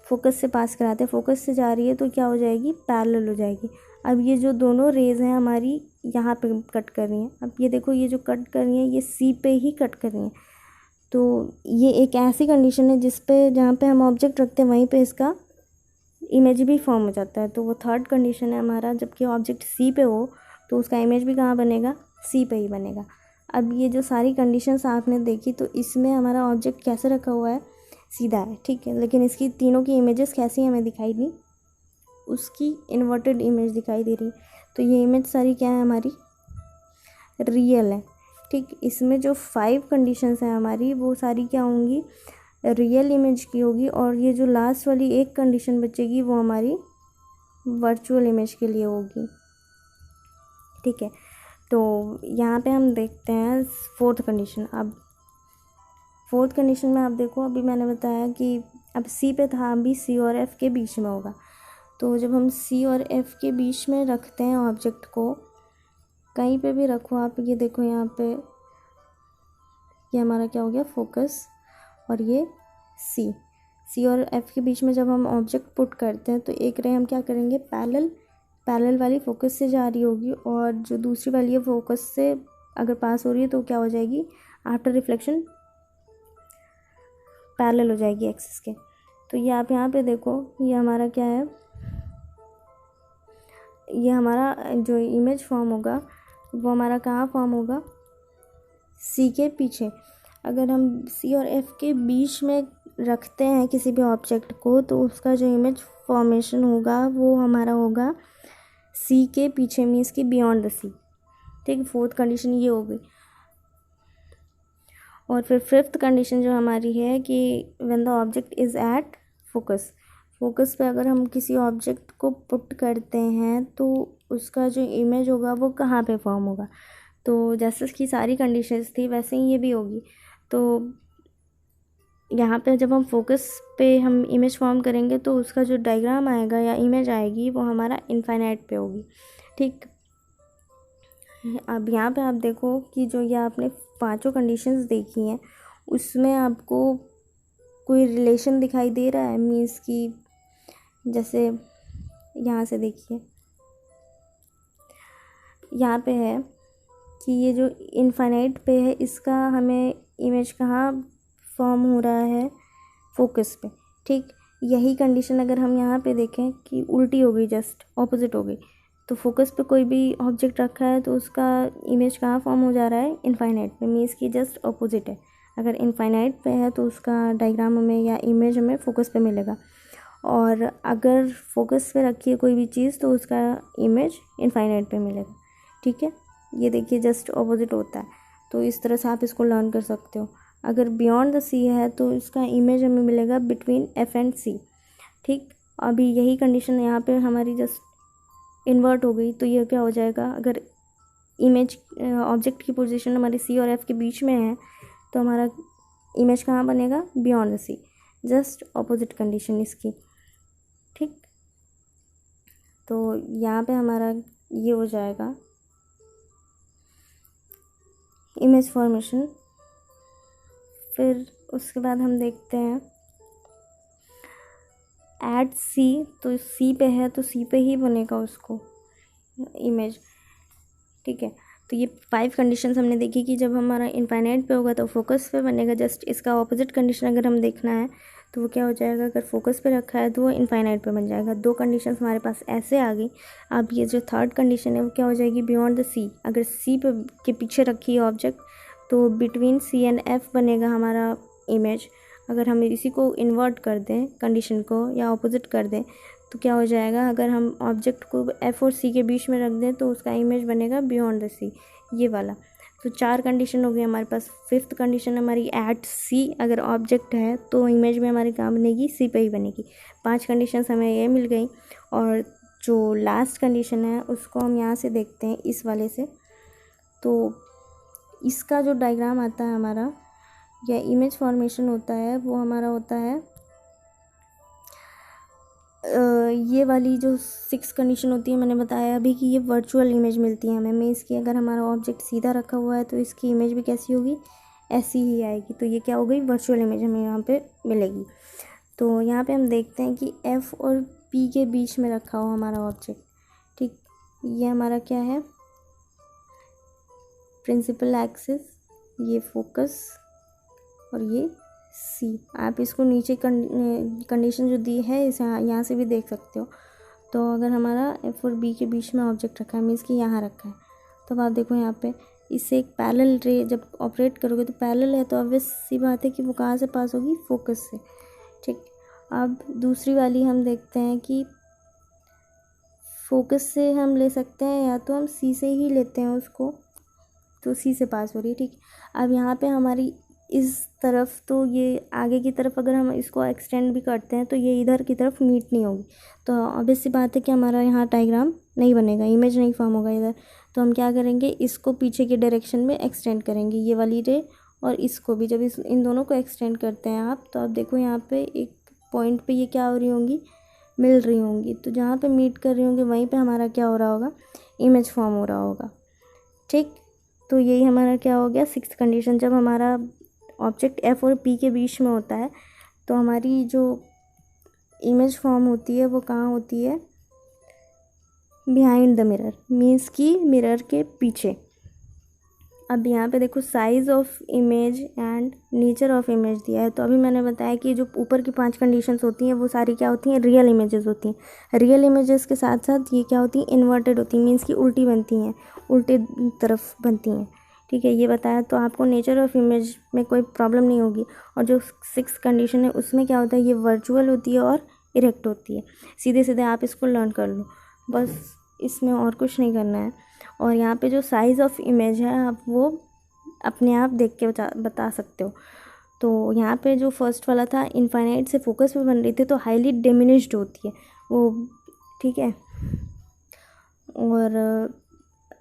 फोकस से पास कराते हैं, फोकस से जा रही है तो क्या हो जाएगी, पैरेलल हो जाएगी। अब ये जो दोनों रेज हैं हमारी यहाँ पे कट कर रही हैं। अब ये देखो, ये जो कट कर रही हैं ये सी पे ही कट कर रही हैं। तो ये एक ऐसी कंडीशन है जिस पे जहाँ पे हम ऑब्जेक्ट रखते हैं वहीं पे इसका इमेज भी फॉर्म हो जाता है। तो वो थर्ड कंडीशन है हमारा, जबकि ऑब्जेक्ट सी पे हो तो उसका इमेज भी कहाँ बनेगा, सी पे ही बनेगा। अब ये जो सारी कंडीशंस आपने देखी, तो इसमें हमारा ऑब्जेक्ट कैसे रखा हुआ है, सीधा है, ठीक है। लेकिन इसकी तीनों की इमेजेस कैसी हमें दिखाई दी, उसकी इन्वर्टेड इमेज दिखाई दे रही। तो ये इमेज सारी क्या है हमारी, रियल है, ठीक। इसमें जो 5 कंडीशंस हैं हमारी वो सारी क्या होंगी, रियल इमेज की होगी। और ये जो लास्ट वाली एक कंडीशन बचेगी वो हमारी वर्चुअल इमेज के लिए होगी, ठीक है। तो यहाँ पे हम देखते हैं फोर्थ कंडीशन। अब फोर्थ कंडीशन में आप देखो, अभी मैंने बताया कि अब सी पे था, अभी सी और एफ के बीच में होगा। तो जब हम सी और एफ के बीच में रखते हैं ऑब्जेक्ट को, कहीं पे भी रखो आप, ये देखो यहाँ पे ये हमारा क्या हो गया, फोकस, और ये सी और एफ के बीच में जब हम ऑब्जेक्ट पुट करते हैं तो एक रे हम क्या करेंगे, पैरेलल वाली फोकस से जा रही होगी, और जो दूसरी वाली है फोकस से अगर पास हो रही है तो क्या हो जाएगी, आफ्टर रिफ्लेक्शन पैरेलल हो जाएगी एक्सिस के। तो ये आप यहाँ पे देखो, ये हमारा क्या है, ये हमारा जो इमेज फॉर्म होगा वो हमारा कहाँ फॉर्म होगा, सी के पीछे। अगर हम सी और एफ के बीच में रखते हैं किसी भी ऑब्जेक्ट को तो उसका जो इमेज फॉर्मेशन होगा वो हमारा होगा सी के पीछे, मीन्स कि बियॉन्ड द सी। ठीक, फोर्थ कंडीशन ये हो गई। और फिर फिफ्थ कंडीशन जो हमारी है कि when the object is at focus पे अगर हम किसी ऑब्जेक्ट को पुट करते हैं तो उसका जो इमेज होगा वो कहाँ पे फॉर्म होगा। तो जैसे कि सारी कंडीशंस थी वैसे ही ये भी होगी। तो यहाँ पे जब हम फोकस पे हम इमेज फॉर्म करेंगे तो उसका जो डायग्राम आएगा या इमेज आएगी वो हमारा इनफाइनाइट पे होगी। ठीक, अब यहाँ पे आप देखो कि जो ये आपने पांचों कंडीशंस देखी हैं उसमें आपको कोई रिलेशन दिखाई दे रहा है, मीन्स कि जैसे यहाँ से देखिए, यहाँ पे है कि ये जो इनफाइनाइट पे है इसका हमें इमेज कहाँ फॉर्म हो रहा है, फोकस पे। ठीक, यही कंडीशन अगर हम यहाँ पे देखें कि उल्टी हो गई, जस्ट ऑपोजिट हो गई, तो फोकस पे कोई भी ऑब्जेक्ट रखा है तो उसका इमेज कहाँ फॉर्म हो जा रहा है, इनफाइनाइट पे, मीन्स कि जस्ट ऑपोजिट है। अगर इनफाइनाइट पे है तो उसका डायग्राम हमें या इमेज हमें फोकस पे मिलेगा, और अगर फोकस पे रखी है कोई भी चीज़ तो उसका इमेज इनफाइनाइट पे मिलेगा। ठीक है, ये देखिए जस्ट ऑपोजिट होता है। तो इस तरह से आप इसको लर्न कर सकते हो। अगर बियॉन्ड द सी है तो इसका इमेज हमें मिलेगा बिटवीन एफ एंड सी। ठीक, अभी यही कंडीशन यहाँ पे हमारी जस्ट इन्वर्ट हो गई, तो ये क्या हो जाएगा, अगर इमेज ऑब्जेक्ट की पोजीशन हमारी सी और एफ के बीच में है तो हमारा इमेज कहाँ बनेगा, beyond the C, just opposite condition इसकी। ठीक, तो यहाँ पे हमारा ये हो जाएगा इमेज फॉर्मेशन। फिर उसके बाद हम देखते हैं एट सी, तो सी पे है तो सी पे ही बनेगा उसको इमेज। ठीक है, तो ये 5 कंडीशंस हमने देखी कि जब हमारा इनफाइनाइट पे होगा तो फोकस पे बनेगा। जस्ट इसका ऑपोजिट कंडीशन अगर हम देखना है तो वो क्या हो जाएगा, अगर फोकस पे रखा है तो वो इनफाइनाइट पे बन जाएगा। 2 कंडीशंस हमारे पास ऐसे आ गई। अब ये जो थर्ड कंडीशन है वो क्या हो जाएगी, बियॉन्ड द सी। अगर सी पे के पीछे रखी है ऑब्जेक्ट तो बिटवीन सी एंड एफ बनेगा हमारा इमेज। अगर हम इसी को इन्वर्ट कर दें कंडीशन को या ऑपोजिट कर दें तो क्या हो जाएगा, अगर हम ऑब्जेक्ट को एफ और सी के बीच में रख दें तो उसका इमेज बनेगा बियॉन्ड द सी, ये वाला। तो 4 कंडीशन हो गई हमारे पास। फिफ्थ कंडीशन हमारी एट सी, अगर ऑब्जेक्ट है तो इमेज में हमारी कहाँ बनेगी, सी पे ही बनेगी। 5 कंडीशंस हमें ये मिल गई। और जो लास्ट कंडीशन है उसको हम यहाँ से देखते हैं, इस वाले से। तो इसका जो डायग्राम आता है हमारा या इमेज फॉर्मेशन होता है वो हमारा होता है ये वाली जो 6 कंडीशन होती है, मैंने बताया अभी कि ये वर्चुअल इमेज मिलती है हमें। मीन्स कि अगर हमारा ऑब्जेक्ट सीधा रखा हुआ है तो इसकी इमेज भी कैसी होगी, ऐसी ही आएगी। तो ये क्या हो गई, वर्चुअल इमेज हमें यहाँ पे मिलेगी। तो यहाँ पे हम देखते हैं कि एफ और पी के बीच में रखा हो हमारा ऑब्जेक्ट। ठीक, ये हमारा क्या है, प्रिंसिपल एक्सिस, ये फोकस और ये सी। आप इसको नीचे कंडीशन जो दी है इसे यहाँ से भी देख सकते हो। तो अगर हमारा एफ और बी के बीच में ऑब्जेक्ट रखा है, मीन्स कि यहाँ रखा है, तो अब आप देखो यहाँ पे इससे एक पैरेलल रे जब ऑपरेट करोगे तो पैरेलल है तो ऑब्वियस सी बात है कि वो कहाँ से पास होगी, फोकस से। ठीक, अब दूसरी वाली हम देखते हैं कि फोकस से हम ले सकते हैं या तो हम सी से ही लेते हैं उसको, तो सी से पास हो रही है। ठीक, अब यहाँ पे हमारी इस तरफ, तो ये आगे की तरफ अगर हम इसको एक्सटेंड भी करते हैं तो ये इधर की तरफ मीट नहीं होगी, तो ऑब्वियस सी बात है कि हमारा यहाँ डायग्राम नहीं बनेगा, इमेज नहीं फॉर्म होगा इधर। तो हम क्या करेंगे, इसको पीछे की डायरेक्शन में एक्सटेंड करेंगे, ये वाली रे और इसको भी। जब इन दोनों को एक्सटेंड करते हैं आप, तो आप देखो यहाँ पे एक पॉइंट पे ये क्या हो रही होंगी, मिल रही होंगी। तो जहाँ पे मीट कर रही होंगी वहीं पे हमारा क्या हो रहा होगा, इमेज फॉर्म हो रहा होगा। ठीक, तो यही हमारा क्या हो गया, सिक्स्थ कंडीशन। जब हमारा ऑब्जेक्ट एफ और पी के बीच में होता है तो हमारी जो इमेज फॉर्म होती है वो कहाँ होती है, बिहाइंड द मिरर, मीन्स कि मिरर के पीछे। अब यहाँ पे देखो size of image and nature of image दिया है। तो अभी मैंने बताया कि जो ऊपर की 5 कंडीशंस होती हैं वो सारी क्या होती हैं, रियल इमेजेस होती हैं। रियल इमेजेस के साथ साथ ये क्या होती हैं, इन्वर्टेड होती हैं, मीन्स कि उल्टी बनती हैं, उल्टे तरफ बनती हैं। ठीक है, ये बताया। तो आपको नेचर ऑफ इमेज में कोई प्रॉब्लम नहीं होगी। और जो 6th कंडीशन है उसमें क्या होता है, ये वर्चुअल होती है और इरेक्ट होती है। सीधे सीधे आप इसको लर्न कर लो, बस इसमें और कुछ नहीं करना है। और यहाँ पे जो साइज़ ऑफ इमेज है आप वो अपने आप देख के बता सकते हो। तो यहाँ पे जो फर्स्ट वाला था, इनफाइनाइट से फोकस पे बन रही थी, तो हाईली डिमिनिश्ड होती है वो। ठीक है, और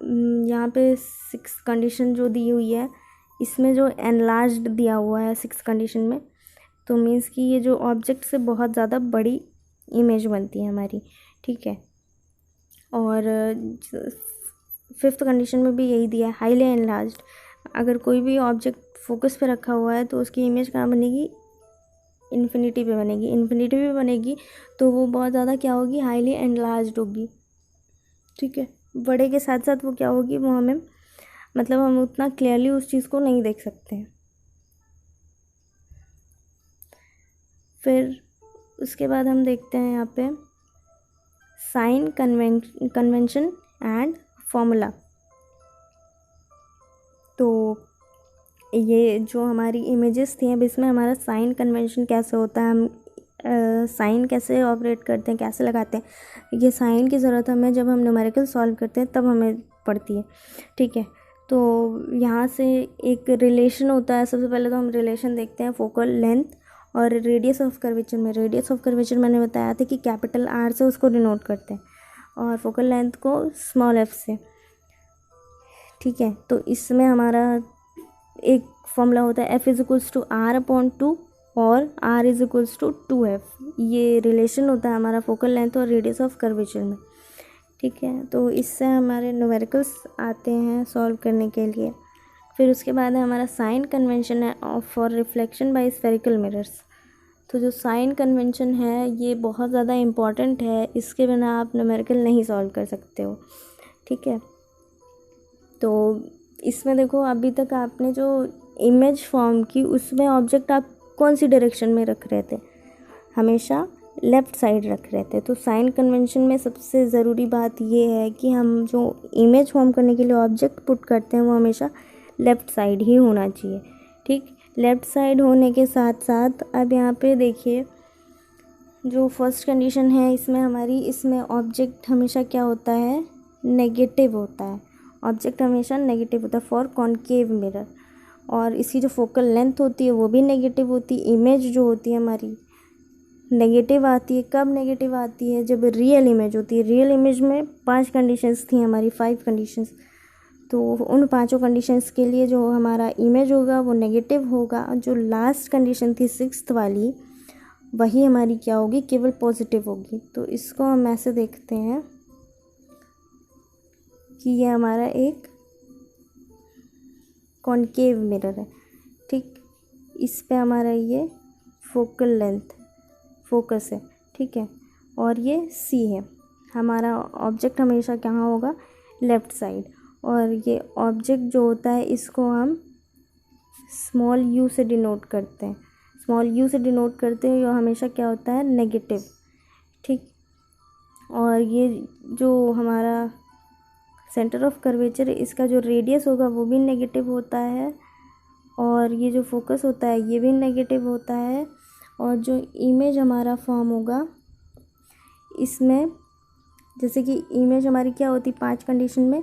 यहाँ पे 6th कंडीशन जो दी हुई है इसमें जो एनलार्ज्ड दिया हुआ है 6th कंडीशन में, तो मीन्स कि ये जो ऑब्जेक्ट से बहुत ज़्यादा बड़ी इमेज बनती है हमारी। ठीक है, और 5th कंडीशन में भी यही दिया है, हाईली एनलार्ज्ड। अगर कोई भी ऑब्जेक्ट फोकस पे रखा हुआ है तो उसकी इमेज कहाँ बनेगी, इन्फिनिटी पे बनेगी। इन्फिनिटी पे बनेगी तो वो बहुत ज़्यादा क्या होगी, हाईली एनलार्ज्ड होगी। ठीक है, बड़े के साथ साथ वो क्या होगी, वो हमें मतलब हम उतना क्लियरली उस चीज़ को नहीं देख सकते हैं। फिर उसके बाद हम देखते हैं यहाँ पे साइन कन्वेंशन एंड फॉर्मूला। तो ये जो हमारी इमेजेस थी, अब इसमें हमारा साइन कन्वेंशन कैसे होता है, हम साइन कैसे ऑपरेट करते हैं, कैसे लगाते हैं, ये साइन की ज़रूरत हमें जब हम न्यूमेरिकल सॉल्व करते हैं तब हमें पड़ती है। ठीक है, तो यहाँ से एक रिलेशन होता है। सबसे पहले तो हम रिलेशन देखते हैं फोकल लेंथ और रेडियस ऑफ कर्वेचर में। रेडियस ऑफ कर्वेचर मैंने बताया था कि कैपिटल आर से उसको डिनोट करते हैं और फोकल लेंथ को स्मॉल एफ से। ठीक है, तो इसमें हमारा एक फॉर्मूला होता है F=R/2 और R=2F। ये रिलेशन होता है हमारा फोकल लेंथ और रेडियस ऑफ कर्वेचर में। ठीक है, तो इससे हमारे न्यूमेरिकल्स आते हैं सॉल्व करने के लिए। फिर उसके बाद है हमारा साइन कन्वेंशन है for reflection by spherical mirrors. तो जो साइन कन्वेंशन है ये बहुत ज़्यादा इम्पॉर्टेंट है, इसके बिना आप न्यूमेरिकल नहीं सॉल्व कर सकते हो। ठीक है, तो इसमें देखो अभी तक आपने जो इमेज फॉर्म की उसमें ऑब्जेक्ट आप कौन सी डायरेक्शन में रख रहे थे, हमेशा लेफ़्ट साइड रख रहे थे। तो साइन कन्वेंशन में सबसे ज़रूरी बात ये है कि हम जो इमेज फॉर्म करने के लिए ऑब्जेक्ट पुट करते हैं वो हमेशा लेफ़्ट साइड ही होना चाहिए। ठीक, लेफ़्ट साइड होने के साथ साथ अब यहाँ पे देखिए जो फर्स्ट कंडीशन है इसमें ऑब्जेक्ट हमेशा क्या होता है, नेगेटिव होता है। ऑब्जेक्ट हमेशा नेगेटिव होता है फॉर कॉनकेव मिरर। और इसकी जो फोकल लेंथ होती है वो भी नेगेटिव होती है। इमेज जो होती है हमारी नेगेटिव आती है। कब नेगेटिव आती है, जब रियल इमेज होती है। रियल इमेज में 5 कंडीशंस थी हमारी, 5 कंडीशंस। तो उन 5 कंडीशंस के लिए जो हमारा इमेज होगा वो नेगेटिव होगा। जो लास्ट कंडीशन थी 6th वाली, वही हमारी क्या होगी, केवल पॉजिटिव होगी। तो इसको हम ऐसे देखते हैं कि ये हमारा एक कॉनकेव मिरर है। ठीक, इस पे हमारा ये फोकल लेंथ फोकस है। ठीक है, और ये सी है। हमारा ऑब्जेक्ट हमेशा कहाँ होगा, लेफ़्ट साइड। और ये ऑब्जेक्ट जो होता है इसको हम स्मॉल यू से डिनोट करते हैं। स्मॉल यू से डिनोट करते हैं, ये हमेशा क्या होता है, नेगेटिव। ठीक, और ये जो हमारा सेंटर ऑफ कर्वेचर है इसका जो रेडियस होगा वो भी नेगेटिव होता है। और ये जो फोकस होता है ये भी नेगेटिव होता है। और जो इमेज हमारा फॉर्म होगा इसमें, जैसे कि इमेज हमारी क्या होती, 5 कंडीशन में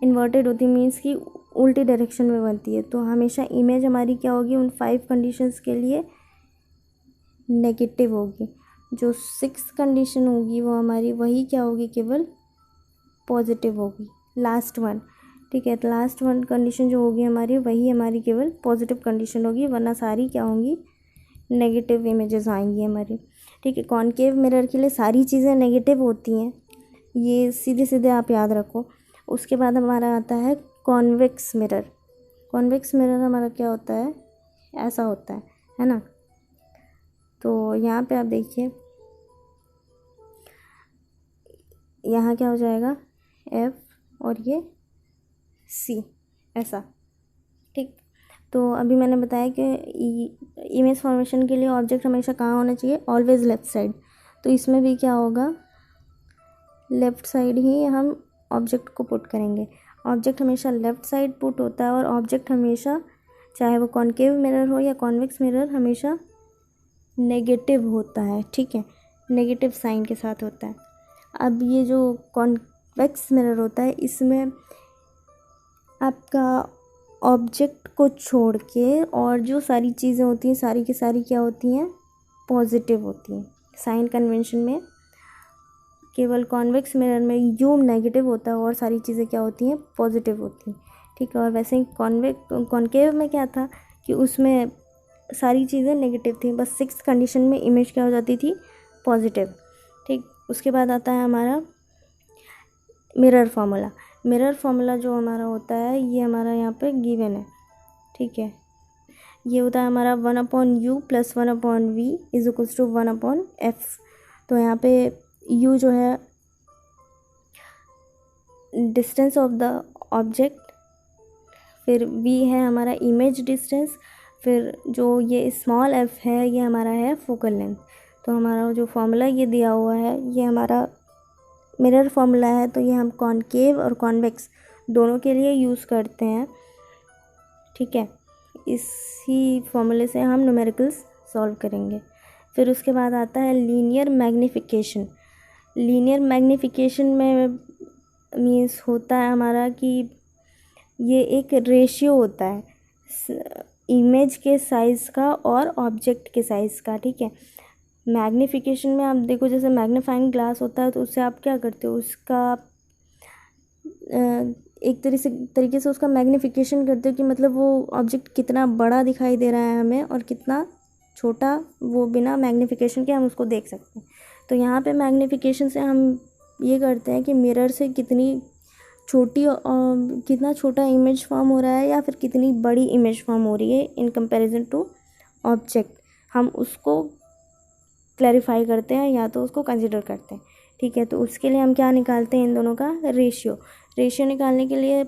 इन्वर्टेड होती, मीन्स कि उल्टी डायरेक्शन में बनती है। तो हमेशा इमेज हमारी क्या होगी, उन 5 कंडीशंस के लिए नेगेटिव होगी। जो 6th कंडीशन होगी वो हमारी वही क्या होगी, केवल पॉजिटिव होगी, लास्ट वन, ठीक है। लास्ट वन कंडीशन जो होगी हमारी, वही हमारी केवल पॉजिटिव कंडीशन होगी, वरना सारी क्या होंगी, नेगेटिव इमेजेस आएंगी हमारी, ठीक है। कॉनकेव मिरर के लिए सारी चीज़ें नेगेटिव होती हैं, ये सीधे सीधे आप याद रखो। उसके बाद हमारा आता है कॉन्वेक्स मिरर। कॉन्वेक्स मिरर हमारा क्या होता है, ऐसा होता है ना। तो यहाँ पे आप देखिए, यहाँ क्या हो जाएगा, एफ और ये सी, ऐसा, ठीक। तो अभी मैंने बताया कि इमेज फॉर्मेशन के लिए ऑब्जेक्ट हमेशा कहाँ होना चाहिए, ऑलवेज लेफ़्ट साइड। तो इसमें भी क्या होगा, लेफ़्ट साइड ही हम ऑब्जेक्ट को पुट करेंगे। ऑब्जेक्ट हमेशा लेफ़्ट साइड पुट होता है, और ऑब्जेक्ट हमेशा, चाहे वो कॉनकेव मिरर हो या कॉन्वेक्स मिरर, हमेशा नेगेटिव होता है, ठीक है, नेगेटिव साइन के साथ होता है। अब ये जो कॉन्वेक्स मिरर होता है, इसमें आपका ऑब्जेक्ट को छोड़ के और जो सारी चीज़ें होती हैं, सारी की सारी क्या होती हैं, पॉजिटिव होती हैं। साइन कन्वेंशन में केवल कॉन्वेक्स मिरर में यू नेगेटिव होता है और सारी चीज़ें क्या होती हैं, पॉजिटिव होती हैं, ठीक है। और वैसे ही कॉनकेव में क्या था कि उसमें सारी चीज़ें नेगेटिव थी, बस 6th कंडीशन में इमेज क्या हो जाती थी, पॉजिटिव, ठीक। उसके बाद आता है हमारा मिरर फार्मूला। मिरर फार्मूला जो हमारा होता है, ये हमारा यहाँ पे गिवन है, ठीक है। ये होता है हमारा 1/u + 1/v = 1/f। तो यहाँ पे u जो है डिस्टेंस ऑफ द ऑब्जेक्ट, फिर v है हमारा इमेज डिस्टेंस, फिर जो ये स्मॉल f है, ये हमारा है फोकल लेंथ। तो हमारा जो फार्मूला ये दिया हुआ है, ये हमारा मिरर फार्मूला है। तो ये हम कॉनकेव और कॉन्वेक्स दोनों के लिए यूज़ करते हैं, ठीक है। इसी फॉर्मूले से हम न्यूमेरिकल्स सॉल्व करेंगे। फिर उसके बाद आता है लीनियर मैग्नीफिकेशन। लीनियर मैग्नीफिकेशन में मीन्स होता है हमारा कि ये एक रेशियो होता है इमेज के साइज़ का और ऑब्जेक्ट के साइज़ का, ठीक है। मैग्नीफिकेशन में आप देखो, जैसे मैग्नीफाइंग ग्लास होता है, तो उससे आप क्या करते हो, उसका एक तरीके से उसका मैग्नीफिकेशन करते हो कि मतलब वो ऑब्जेक्ट कितना बड़ा दिखाई दे रहा है हमें और कितना छोटा, वो बिना मैग्नीफिकेशन के हम उसको देख सकते हैं। तो यहाँ पे मैग्नीफिकेशन से हम ये करते हैं कि मिरर से कितनी छोटी कितना छोटा इमेज फॉर्म हो रहा है या फिर कितनी बड़ी इमेज फॉर्म हो रही है इन कंपैरिजन टू ऑब्जेक्ट, हम उसको क्लैरिफाई करते हैं या तो उसको कंसिडर करते हैं, ठीक है। तो उसके लिए हम क्या निकालते हैं, इन दोनों का रेशियो निकालने के लिए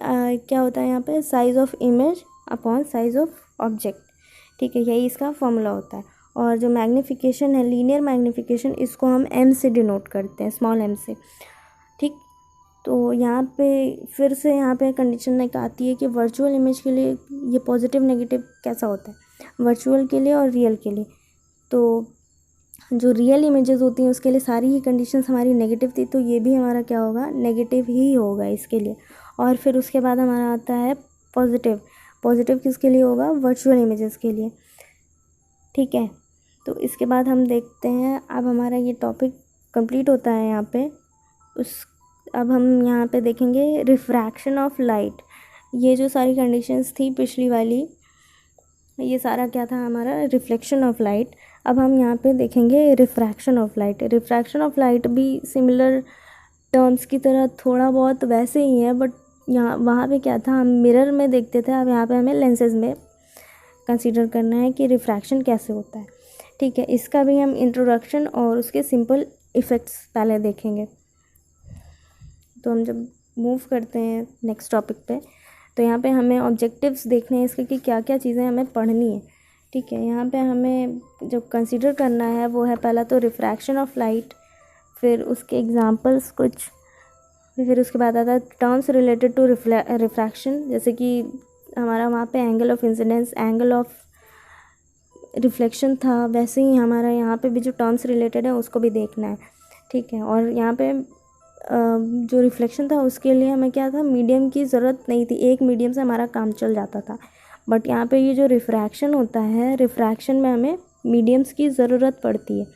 क्या होता है यहाँ पे, size of image upon size of object, ठीक है, यही इसका फॉर्मूला होता है। और जो मैग्नीफिकेशन है, लीनियर मैग्नीफिकेशन, इसको हम m से डिनोट करते हैं, स्मॉल m से, ठीक। तो यहाँ पे फिर से यहाँ पे कंडीशन एक आती है कि वर्चुअल इमेज के लिए ये पॉजिटिव नेगेटिव कैसा होता है, वर्चुअल के लिए और रियल के लिए। तो जो रियल इमेजेस होती हैं उसके लिए सारी ही कंडीशंस हमारी नेगेटिव थी, तो ये भी हमारा क्या होगा, नेगेटिव ही होगा इसके लिए। और फिर उसके बाद हमारा आता है पॉजिटिव किसके लिए होगा, वर्चुअल इमेजेस के लिए, ठीक है। तो इसके बाद हम देखते हैं, अब हमारा ये टॉपिक कंप्लीट होता है यहाँ पे। अब हम यहाँ पे देखेंगे रिफ्रैक्शन ऑफ लाइट। ये जो सारी कंडीशंस थी पिछली वाली, ये सारा क्या था हमारा, रिफ्लेक्शन ऑफ लाइट। अब हम यहाँ पे देखेंगे refraction of light. Refraction of light भी सिमिलर टर्म्स की तरह थोड़ा बहुत वैसे ही है, बट यहाँ वहाँ पे क्या था, हम मिरर में देखते थे, अब यहाँ पे हमें लेंसेज में कंसीडर करना है कि रिफ्रैक्शन कैसे होता है, ठीक है। इसका भी हम इंट्रोडक्शन और उसके सिंपल इफ़ेक्ट्स पहले देखेंगे। तो हम जब मूव करते हैं नेक्स्ट टॉपिक पे, तो यहाँ पे हमें ऑब्जेक्टिव्स देखने हैं इसके कि क्या क्या चीज़ें हमें पढ़नी है, ठीक है। यहाँ पे हमें जो कंसीडर करना है वो है पहला तो रिफ्रैक्शन ऑफ लाइट, फिर उसके एग्जांपल्स कुछ, फिर उसके बाद आता है टर्म्स रिलेटेड टू रिफ्रैक्शन, जैसे कि हमारा वहाँ पे angle of incidence, angle of reflection था, वैसे ही हमारा यहाँ पे भी जो टर्म्स रिलेटेड है उसको भी देखना है, ठीक है। और यहाँ पे जो रिफ्लेक्शन था उसके लिए हमें क्या था, मीडियम की ज़रूरत नहीं थी, एक मीडियम से हमारा काम चल जाता था। बट यहाँ पे ये जो रिफ्रैक्शन होता है, रिफ्रैक्शन में हमें मीडियम्स की ज़रूरत पड़ती है।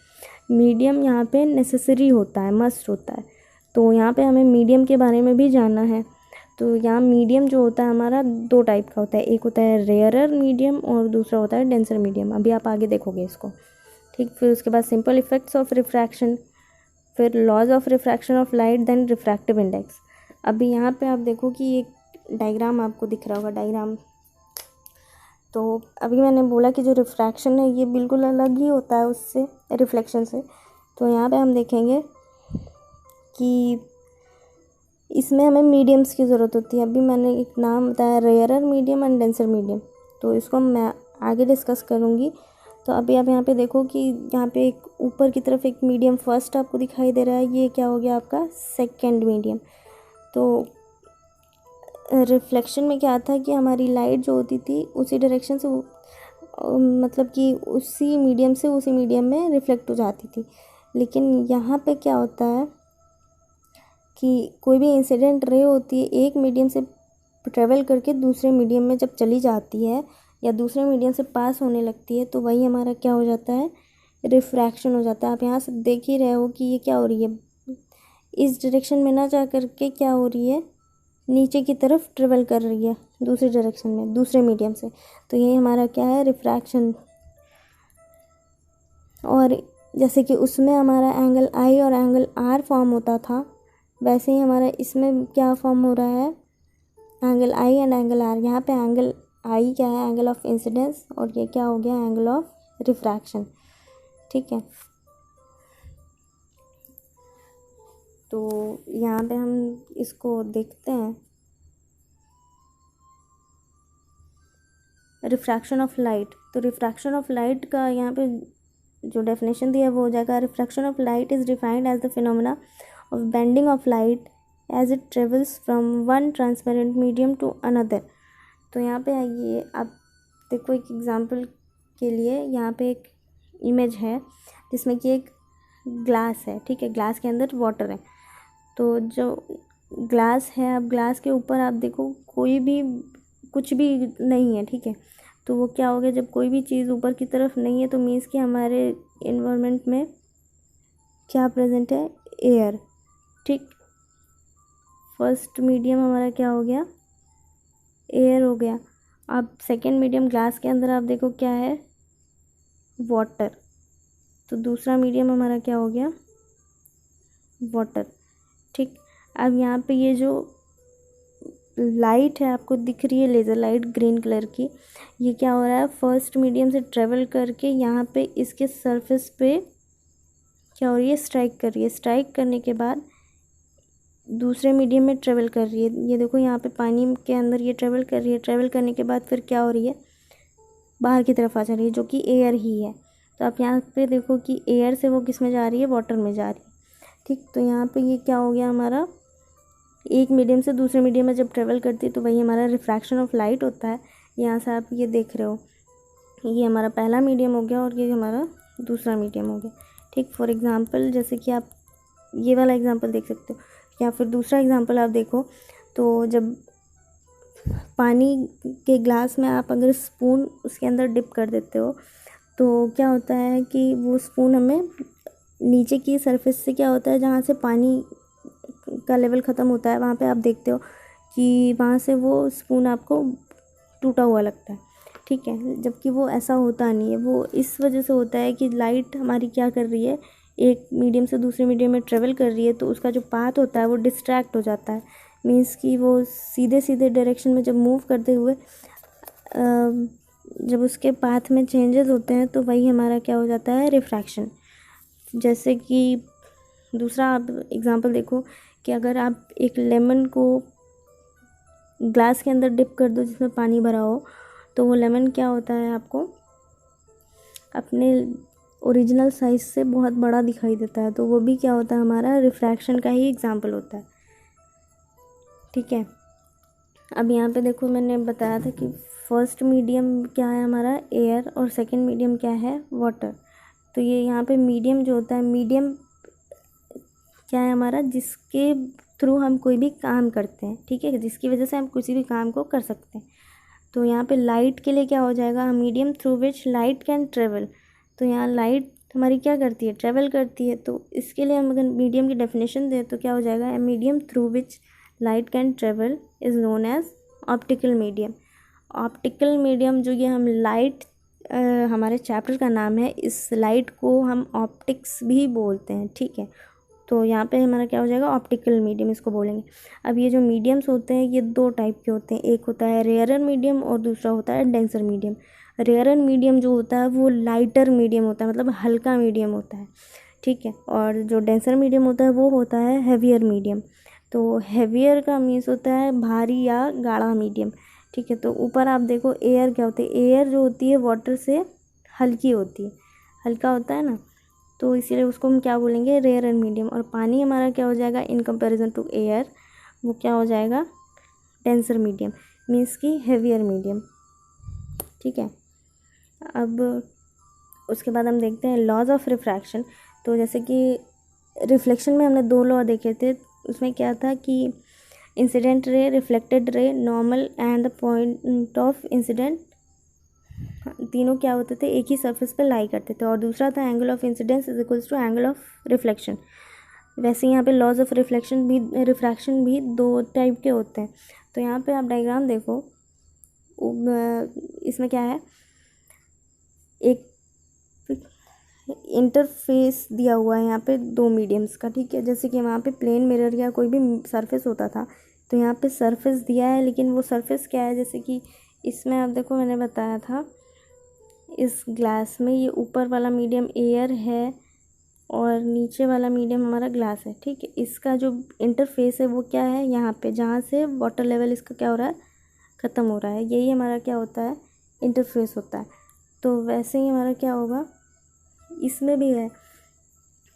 मीडियम यहाँ पे नेसेसरी होता है, मस्ट होता है। तो यहाँ पे हमें मीडियम के बारे में भी जानना है। तो यहाँ मीडियम जो होता है हमारा 2 टाइप का होता है, एक होता है रेयरर मीडियम और दूसरा होता है डेंसर मीडियम। अभी आप आगे देखोगे इसको, ठीक। फिर उसके बाद सिंपल इफेक्ट्स ऑफ रिफ्रैक्शन, फिर laws of refraction of light, then refractive index. अभी यहाँ पे आप देखो कि एक डायग्राम आपको दिख रहा होगा, डायग्राम। तो अभी मैंने बोला कि जो रिफ्रैक्शन है ये बिल्कुल अलग ही होता है उससे, रिफ्लेक्शन से। तो यहाँ पे हम देखेंगे कि इसमें हमें मीडियम्स की ज़रूरत होती है। अभी मैंने एक नाम बताया, rarer medium and denser medium, तो इसको मैं आगे डिस्कस करूँगी। तो अभी आप यहाँ पे देखो कि यहाँ पे एक ऊपर की तरफ एक मीडियम फर्स्ट आपको दिखाई दे रहा है, ये क्या हो गया आपका सेकंड मीडियम। तो रिफ्लेक्शन में क्या था कि हमारी लाइट जो होती थी उसी डायरेक्शन से मतलब कि उसी मीडियम से उसी मीडियम में रिफ्लेक्ट हो जाती थी। लेकिन यहाँ पे क्या होता है कि कोई भी इंसिडेंट रे होती है, एक मीडियम से ट्रेवल करके दूसरे मीडियम में जब चली जाती है या दूसरे मीडियम से पास होने लगती है, तो वही हमारा क्या हो जाता है, रिफ्रैक्शन हो जाता है। आप यहाँ से देख ही रहे हो कि ये क्या हो रही है, इस डायरेक्शन में ना जा कर के क्या हो रही है, नीचे की तरफ ट्रेवल कर रही है दूसरी डायरेक्शन में, दूसरे मीडियम से। तो ये हमारा क्या है, रिफ्रैक्शन। और जैसे कि उसमें हमारा एंगल आई और एंगल आर फॉर्म होता था, वैसे ही हमारा इसमें क्या फॉर्म हो रहा है, angle I and angle R. यहाँ पे एंगल आई क्या है, एंगल ऑफ इंसिडेंस, और ये क्या हो गया, एंगल ऑफ रिफ्रैक्शन, ठीक है। तो यहाँ पे हम इसको देखते हैं, रिफ्रैक्शन ऑफ लाइट। तो रिफ्रैक्शन ऑफ लाइट का यहाँ पे जो डेफिनेशन दिया है वो हो जाएगा, refraction of light is defined as the phenomena of bending of light as it travels from one transparent medium to another. तो यहाँ पे ये आप देखो, एक एग्जांपल के लिए यहाँ पे एक इमेज है जिसमें कि एक ग्लास है, ठीक है, ग्लास के अंदर वाटर है। तो जो ग्लास है, अब ग्लास के ऊपर आप देखो कोई भी कुछ भी नहीं है, ठीक है। तो वो क्या हो गया, जब कोई भी चीज़ ऊपर की तरफ नहीं है तो मीन्स कि हमारे इन्वायरमेंट में क्या प्रेजेंट है, एयर, ठीक। फर्स्ट मीडियम हमारा क्या हो गया, एयर हो गया। अब सेकंड मीडियम ग्लास के अंदर आप देखो क्या है, वाटर। तो दूसरा मीडियम हमारा क्या हो गया, वाटर, ठीक। अब यहाँ पे ये जो लाइट है आपको दिख रही है, लेज़र लाइट ग्रीन कलर की, ये क्या हो रहा है, फर्स्ट मीडियम से ट्रेवल करके यहाँ पे इसके सरफेस पे क्या हो रही है, स्ट्राइक कर रही है। स्ट्राइक करने के बाद दूसरे मीडियम में ट्रेवल कर रही है। ये देखो यहाँ पे पानी के अंदर ये ट्रेवल कर रही है। ट्रेवल करने के बाद फिर क्या हो रही है, बाहर की तरफ आ जा रही है, जो कि एयर ही है। तो आप यहाँ पे देखो कि एयर से वो किस में जा रही है, वाटर में जा रही है, ठीक। तो यहाँ पे ये क्या हो गया हमारा, एक मीडियम से दूसरे मीडियम में जब ट्रेवल करती है तो वही हमारा रिफ्रैक्शन ऑफ लाइट होता है। यहाँ से आप ये देख रहे हो, ये हमारा पहला मीडियम हो गया और ये हमारा दूसरा मीडियम हो गया, ठीक। फॉर एग्ज़ाम्पल जैसे कि आप ये वाला एग्ज़ाम्पल देख सकते हो, या फिर दूसरा एग्ज़ाम्पल आप देखो, तो जब पानी के ग्लास में आप अगर स्पून उसके अंदर डिप कर देते हो तो क्या होता है कि वो स्पून हमें नीचे की सरफेस से क्या होता है, जहाँ से पानी का लेवल ख़त्म होता है वहाँ पे आप देखते हो कि वहाँ से वो स्पून आपको टूटा हुआ लगता है, ठीक है। जबकि वो ऐसा होता नहीं है, वो इस वजह से होता है कि लाइट हमारी क्या कर रही है, एक मीडियम से दूसरे मीडियम में ट्रेवल कर रही है, तो उसका जो पाथ होता है वो डिस्ट्रैक्ट हो जाता है। मीन्स कि वो सीधे सीधे डायरेक्शन में जब मूव करते हुए जब उसके पाथ में चेंजेस होते हैं तो वही हमारा क्या हो जाता है, रिफ्रैक्शन। जैसे कि दूसरा आप एग्ज़ाम्पल देखो कि अगर आप एक लेमन को ग्लास के अंदर डिप कर दो जिसमें पानी भरा हो, तो वो लेमन क्या होता है, आपको अपने ओरिजिनल साइज़ से बहुत बड़ा दिखाई देता है। तो वो भी क्या होता है, हमारा रिफ्रैक्शन का ही एग्ज़ाम्पल होता है, ठीक है। अब यहाँ पे देखो मैंने बताया था कि फर्स्ट मीडियम क्या है हमारा, एयर, और सेकंड मीडियम क्या है, वाटर। तो ये यहाँ पे मीडियम जो होता है, मीडियम क्या है हमारा, जिसके थ्रू हम कोई भी काम करते हैं, ठीक है, जिसकी वजह से हम किसी भी काम को कर सकते हैं। तो यहाँ पे लाइट के लिए क्या हो जाएगा, medium through which light can travel. तो यहाँ लाइट तो हमारी क्या करती है, ट्रेवल करती है। तो इसके लिए हम अगर मीडियम की डेफिनेशन दें तो क्या हो जाएगा, a medium through which light can travel is known as optical medium. Optical medium जो ये हम लाइट, हमारे चैप्टर का नाम है, इस लाइट को हम ऑप्टिक्स भी बोलते हैं, ठीक है। तो यहाँ पे हमारा क्या हो जाएगा, ऑप्टिकल मीडियम इसको बोलेंगे। अब ये जो मीडियम्स होते हैं ये दो टाइप के होते हैं, एक होता है रेयरर मीडियम और दूसरा होता है डेंसर मीडियम। रेयरर मीडियम जो होता है वो लाइटर मीडियम होता है, मतलब हल्का मीडियम होता है, ठीक है। और जो डेंसर मीडियम होता है वो होता है हैवियर मीडियम। तो हैवियर का मीन्स होता है भारी या गाढ़ा मीडियम, ठीक है। तो ऊपर आप देखो एयर क्या होती है, एयर जो होती है वाटर से हल्की होती है, हल्का होता है ना, तो इसीलिए उसको हम क्या बोलेंगे, रेयर एंड मीडियम। और पानी हमारा क्या हो जाएगा इन कंपैरिजन टू एयर, वो क्या हो जाएगा, डेंसर मीडियम, मीन्स की हेवियर मीडियम, ठीक है। अब उसके बाद हम देखते हैं लॉज ऑफ रिफ्रैक्शन। तो जैसे कि रिफ्लेक्शन में हमने दो लॉ देखे थे, उसमें क्या था कि incident ray, reflected ray, normal and the point of incident, तीनों क्या होते थे, एक ही सरफेस पे लाई करते थे। और दूसरा था angle of incidence is equals to angle of reflection. वैसे यहाँ पे लॉज ऑफ रिफ्लेक्शन भी, रिफ्रैक्शन भी दो टाइप के होते हैं। तो यहाँ पे आप डायग्राम देखो, इसमें क्या है, एक इंटरफेस दिया हुआ है यहाँ पे दो मीडियम्स का, ठीक है। जैसे कि वहाँ पे प्लेन मिरर या कोई भी सरफेस होता था, तो यहाँ पे सरफेस दिया है, लेकिन वो सरफेस क्या है, जैसे कि इसमें आप देखो मैंने बताया था, इस ग्लास में ये ऊपर वाला मीडियम एयर है और नीचे वाला मीडियम हमारा ग्लास है, ठीक है। इसका जो इंटरफेस है वो क्या है, यहाँ पे जहाँ से वाटर लेवल इसका क्या हो रहा है, ख़त्म हो रहा है, यही हमारा क्या होता है, इंटरफेस होता है। तो वैसे ही हमारा क्या होगा, इसमें भी है,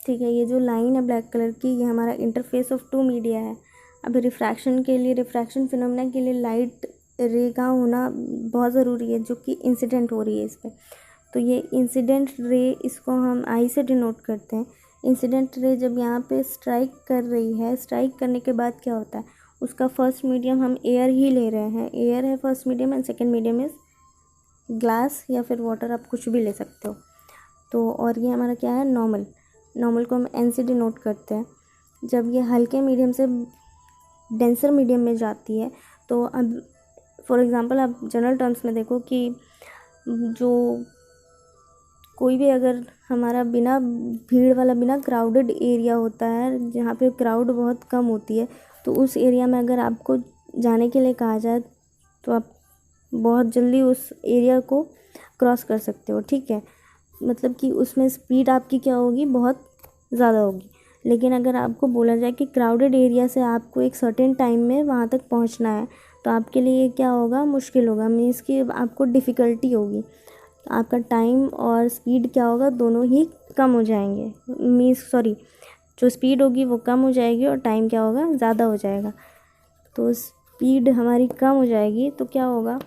ठीक है। ये जो लाइन है ब्लैक कलर की, ये हमारा इंटरफेस ऑफ टू मीडिया है। अब रिफ्रैक्शन के लिए, रिफ्रैक्शन फिनोमेना के लिए लाइट रे का होना बहुत ज़रूरी है, जो कि इंसिडेंट हो रही है इस पर। तो ये इंसिडेंट रे, इसको हम आई से डिनोट करते हैं। इंसिडेंट रे जब यहाँ पे स्ट्राइक कर रही है, स्ट्राइक करने के बाद क्या होता है, उसका फर्स्ट मीडियम हम एयर ही ले रहे हैं, एयर है first medium and second medium is glass या फिर वाटर, आप कुछ भी ले सकते हो। तो और ये हमारा क्या है, नॉर्मल, नॉर्मल को हम एन से डिनोट करते हैं। जब ये हल्के मीडियम से डेंसर मीडियम में जाती है, तो अब फॉर एग्ज़ाम्पल आप जनरल टर्म्स में देखो कि जो कोई भी अगर हमारा बिना भीड़ वाला, बिना क्राउडेड एरिया होता है, जहाँ पे क्राउड बहुत कम होती है, तो उस एरिया में अगर आपको जाने के लिए कहा जाए तो आप बहुत जल्दी उस एरिया को क्रॉस कर सकते हो, ठीक है। मतलब कि उसमें स्पीड आपकी क्या होगी, बहुत ज़्यादा होगी। लेकिन अगर आपको बोला जाए कि क्राउडेड एरिया से आपको एक सर्टेन टाइम में वहाँ तक पहुँचना है, तो आपके लिए क्या होगा, मुश्किल होगा, मीन्स कि आपको डिफ़िकल्टी होगी, आपका टाइम और स्पीड क्या होगा, दोनों ही कम हो जाएंगे, मीन्स सॉरी, जो स्पीड होगी वो कम हो जाएगी और टाइम क्या होगा, ज़्यादा हो जाएगा। तो स्पीड हमारी कम हो जाएगी तो क्या होगा,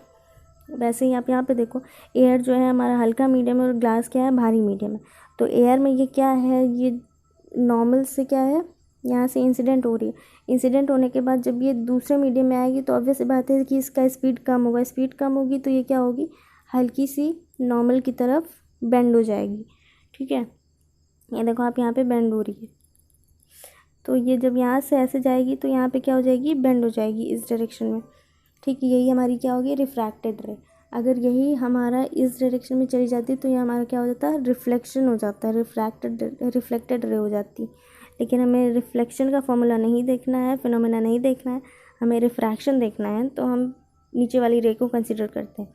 वैसे ही आप यहाँ पे देखो, एयर जो है हमारा हल्का मीडियम है और ग्लास क्या है, भारी मीडियम है। तो एयर में ये क्या है, ये नॉर्मल से क्या है, यहाँ से इंसिडेंट हो रही है, इंसिडेंट होने के बाद जब ये दूसरे मीडियम में आएगी तो ऑब्वियस बात है कि इसका स्पीड कम होगा, स्पीड कम होगी तो ये क्या होगी, हल्की सी नॉर्मल की तरफ बेंड हो जाएगी, ठीक है। ये देखो आप यहाँ पे बेंड हो रही है, तो ये जब यहाँ से ऐसे जाएगी तो यहाँ पे क्या हो जाएगी, बेंड हो जाएगी इस डायरेक्शन में, ठीक है। यही हमारी क्या होगी, रिफ्रैक्टेड रे। अगर यही हमारा इस डायरेक्शन में चली जाती तो ये हमारा क्या हो जाता है, रिफ्लेक्शन हो जाता है, रिफ्लेक्टेड रे हो जाती। लेकिन हमें रिफ्लेक्शन का फॉर्मूला नहीं देखना है, फिनोमेना नहीं देखना है, हमें रिफ्रैक्शन देखना है, तो हम नीचे वाली रे को कंसिडर करते हैं।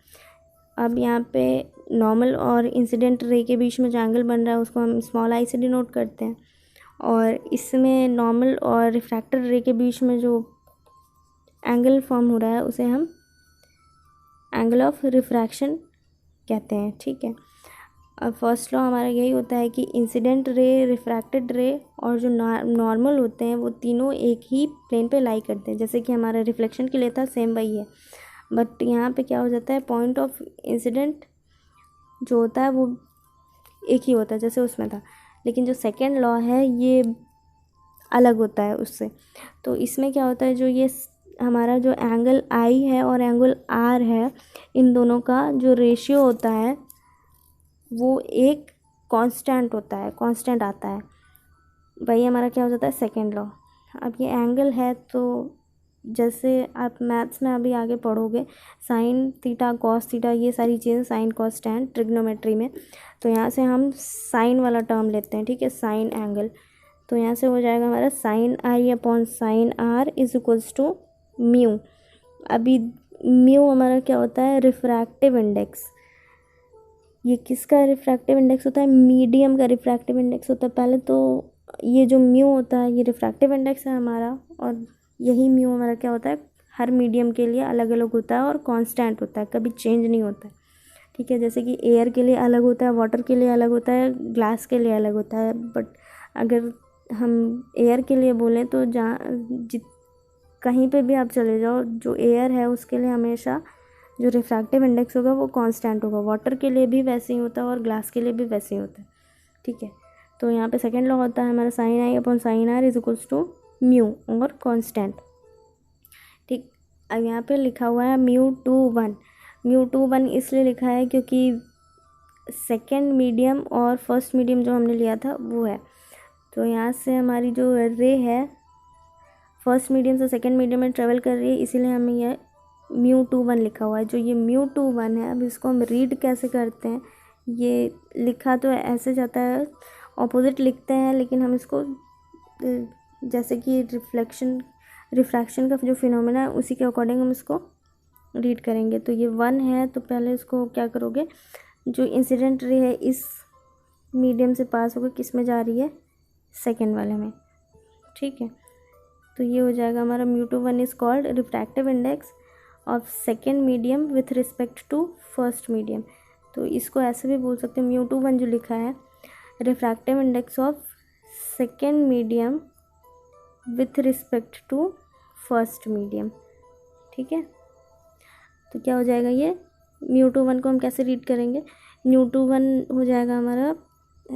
अब यहाँ पे नॉर्मल और इंसिडेंट रे के बीच में जो एंगल बन रहा है उसको हम स्मॉल आई से डिनोट करते हैं, और इसमें नॉर्मल और रिफ्रैक्टेड रे के बीच में जो एंगल फॉर्म हो रहा है उसे हम एंगल ऑफ रिफ्रैक्शन कहते हैं, ठीक है। अब फर्स्ट लॉ हमारा यही होता है कि इंसिडेंट रे, रिफ्रैक्टेड रे और जो नॉर्मल होते हैं वो तीनों एक ही प्लेन पे लाई करते हैं, जैसे कि हमारा रिफ्लेक्शन के लिए था, सेम वही है। बट यहाँ पे क्या हो जाता है, पॉइंट ऑफ इंसिडेंट जो होता है वो एक ही होता है जैसे उसमें था, लेकिन जो सेकेंड लॉ है ये अलग होता है उससे। तो इसमें क्या होता है, जो ये हमारा जो एंगल आई है और एंगल आर है, इन दोनों का जो रेशियो होता है वो एक कांस्टेंट होता है, कांस्टेंट आता है, वही हमारा क्या हो जाता है सेकेंड लॉ। अब ये एंगल है तो जैसे आप मैथ्स में अभी आगे पढ़ोगे साइन थीटा कॉस थीटा ये सारी चीज़ें, साइन कॉस टैन ट्रिग्नोमेट्री में, तो यहाँ से हम साइन वाला टर्म लेते हैं, ठीक है, साइन एंगल। तो यहाँ से हो जाएगा हमारा sine I upon sine R is equals to mu. अभी म्यू हमारा क्या होता है, रिफ्रैक्टिव इंडेक्स। ये किसका रिफ्रैक्टिव इंडेक्स होता है, मीडियम का रिफ्रैक्टिव इंडेक्स होता है। पहले तो ये जो म्यू होता है ये रिफ्रैक्टिव इंडेक्स है हमारा, और यही म्यू हमारा क्या होता है, हर मीडियम के लिए अलग अलग होता है और कांस्टेंट होता है, कभी चेंज नहीं होता है, ठीक है। जैसे कि एयर के लिए अलग होता है, वाटर के लिए अलग होता है, ग्लास के लिए अलग होता है। बट अगर हम एयर के लिए बोलें तो जहाँ कहीं पे भी आप चले जाओ, जो एयर है उसके लिए हमेशा जो रिफ्रैक्टिव इंडेक्स होगा वो कांस्टेंट होगा। वाटर के लिए भी वैसे ही होता है और ग्लास के लिए भी वैसे ही होता है, ठीक है। तो यहाँ पे सेकेंड लॉ होता है हमारा sine I upon sine R is equals to mu और कांस्टेंट, ठीक। अब यहाँ पे लिखा हुआ है mu two one. Mu two one इसलिए लिखा है क्योंकि सेकेंड मीडियम और फर्स्ट मीडियम जो हमने लिया था वो है। तो यहाँ से हमारी जो रे है फर्स्ट मीडियम से सेकेंड मीडियम में ट्रेवल कर रही है, इसीलिए हमें यह म्यू टू वन लिखा हुआ है। जो ये म्यू टू वन है, अब इसको हम रीड कैसे करते हैं, ये लिखा तो ऐसे जाता है, ऑपोजिट लिखते हैं, लेकिन हम इसको जैसे कि रिफ्रैक्शन का जो फिनोमेना है उसी के अकॉर्डिंग हम इसको रीड करेंगे। तो ये वन है, तो पहले इसको क्या करोगे, जो इंसिडेंट रे है इस मीडियम से पास होकर किस में जा रही है, सेकेंड वाले में, ठीक है। तो ये हो जाएगा हमारा mu two one is called refractive index of second medium with respect to first medium. तो इसको ऐसे भी बोल सकते हैं, म्यू टू वन जो लिखा है refractive index of second medium with respect to first medium, ठीक है। तो क्या हो जाएगा, ये म्यू टू वन को हम कैसे रीड करेंगे, म्यू टू वन हो जाएगा हमारा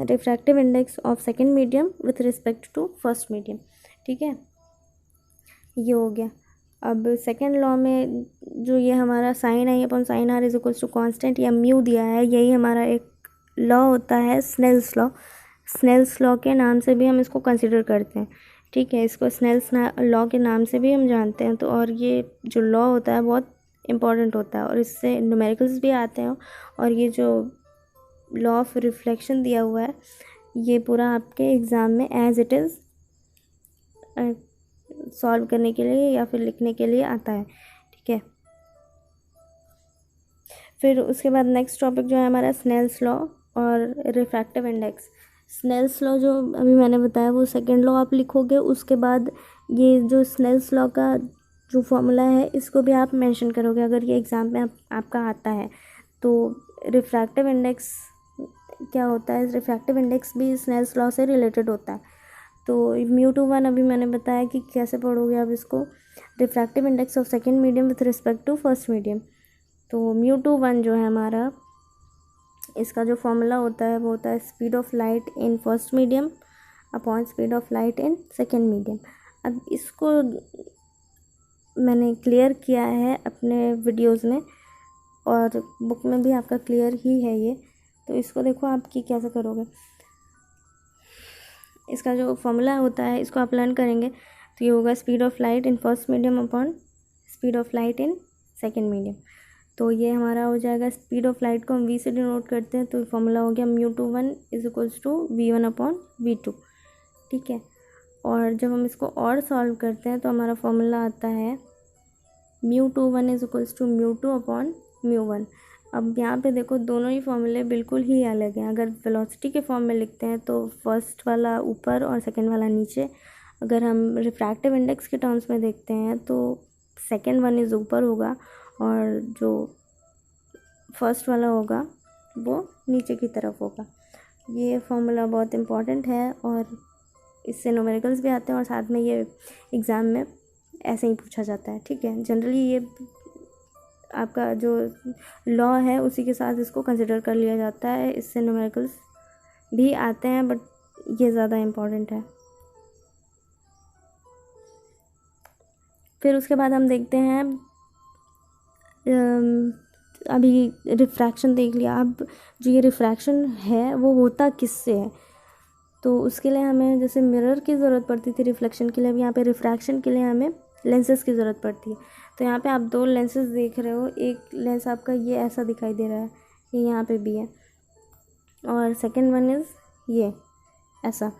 refractive index of second medium with respect to first medium, ठीक है। ये हो गया। अब सेकेंड लॉ में जो ये हमारा sine I upon sine R is equals to constant या म्यू दिया है, यही हमारा एक लॉ होता है स्नेल्स लॉ। स्नेल्स लॉ के नाम से भी हम इसको कंसिडर करते हैं, ठीक है। इसको स्नेल्स लॉ के नाम से भी हम जानते हैं। तो और ये जो लॉ होता है बहुत इम्पॉर्टेंट होता है और इससे न्यूमेरिकल्स भी आते हैं। और ये जो लॉ ऑफ रिफ्लेक्शन दिया हुआ है ये पूरा आपके एग्ज़ाम में एज इट इज़ सॉल्व करने के लिए या फिर लिखने के लिए आता है, ठीक है। फिर उसके बाद नेक्स्ट टॉपिक जो है हमारा स्नेल्स लॉ और रिफ्रैक्टिव इंडेक्स। स्नेल्स लॉ जो अभी मैंने बताया वो सेकेंड लॉ आप लिखोगे, उसके बाद ये जो स्नेल्स लॉ का जो फॉर्मूला है इसको भी आप मेंशन करोगे अगर ये एग्ज़ाम में आपका आता है। तो रिफ्रैक्टिव इंडेक्स क्या होता है, रिफ्रैक्टिव इंडेक्स भी स्नेल्स लॉ से रिलेटेड होता है। तो म्यू टू वन अभी मैंने बताया कि कैसे पढ़ोगे आप इसको, refractive index of second medium with respect to first medium. तो म्यू टू वन जो है हमारा, इसका जो फॉर्मूला होता है वो होता है speed of light in first medium upon speed of light in second medium. अब इसको मैंने क्लियर किया है अपने वीडियोज़ में और बुक में भी आपका क्लियर ही है ये। तो इसको देखो आप कि कैसे करोगे। इसका जो फॉर्मूला होता है इसको आप लर्न करेंगे तो ये होगा speed of light in first medium upon speed of light in second medium. तो ये हमारा हो जाएगा, स्पीड ऑफ लाइट को हम वी से डिनोट करते हैं, तो फॉर्मूला हो गया mu two one is equals to V one upon V two, ठीक है। और जब हम इसको और सॉल्व करते हैं तो हमारा फॉर्मूला आता है mu two one is equals to mu two upon mu one. अब यहाँ पे देखो दोनों ही फॉर्मूले बिल्कुल ही अलग हैं। अगर वेलोसिटी के फॉर्म में लिखते हैं तो फर्स्ट वाला ऊपर और सेकंड वाला नीचे। अगर हम रिफ्रैक्टिव इंडेक्स के टर्म्स में देखते हैं तो सेकंड वन इज़ ऊपर होगा और जो फर्स्ट वाला होगा वो नीचे की तरफ होगा। ये फॉर्मूला बहुत इम्पॉर्टेंट है और इससे न्यूमेरिकल्स भी आते हैं और साथ में ये एग्ज़ाम में ऐसे ही पूछा जाता है, ठीक है। जनरली ये आपका जो लॉ है उसी के साथ इसको कंसिडर कर लिया जाता है, इससे न्यूमेरिकल्स भी आते हैं बट ये ज़्यादा इम्पॉर्टेंट है। फिर उसके बाद हम देखते हैं अभी रिफ्रैक्शन देख लिया। अब जो ये रिफ्रैक्शन है वो होता किससे है, तो उसके लिए हमें जैसे मिरर की ज़रूरत पड़ती थी रिफ्लेक्शन के लिए, अब यहाँ पे रिफ्रैक्शन के लिए हमें लेंसेज की ज़रूरत पड़ती है। तो यहाँ पे आप दो लेंसेज देख रहे हो, एक लेंस आपका ये ऐसा दिखाई दे रहा है, ये यहाँ पे भी है, और सेकंड वन इज़ ये ऐसा।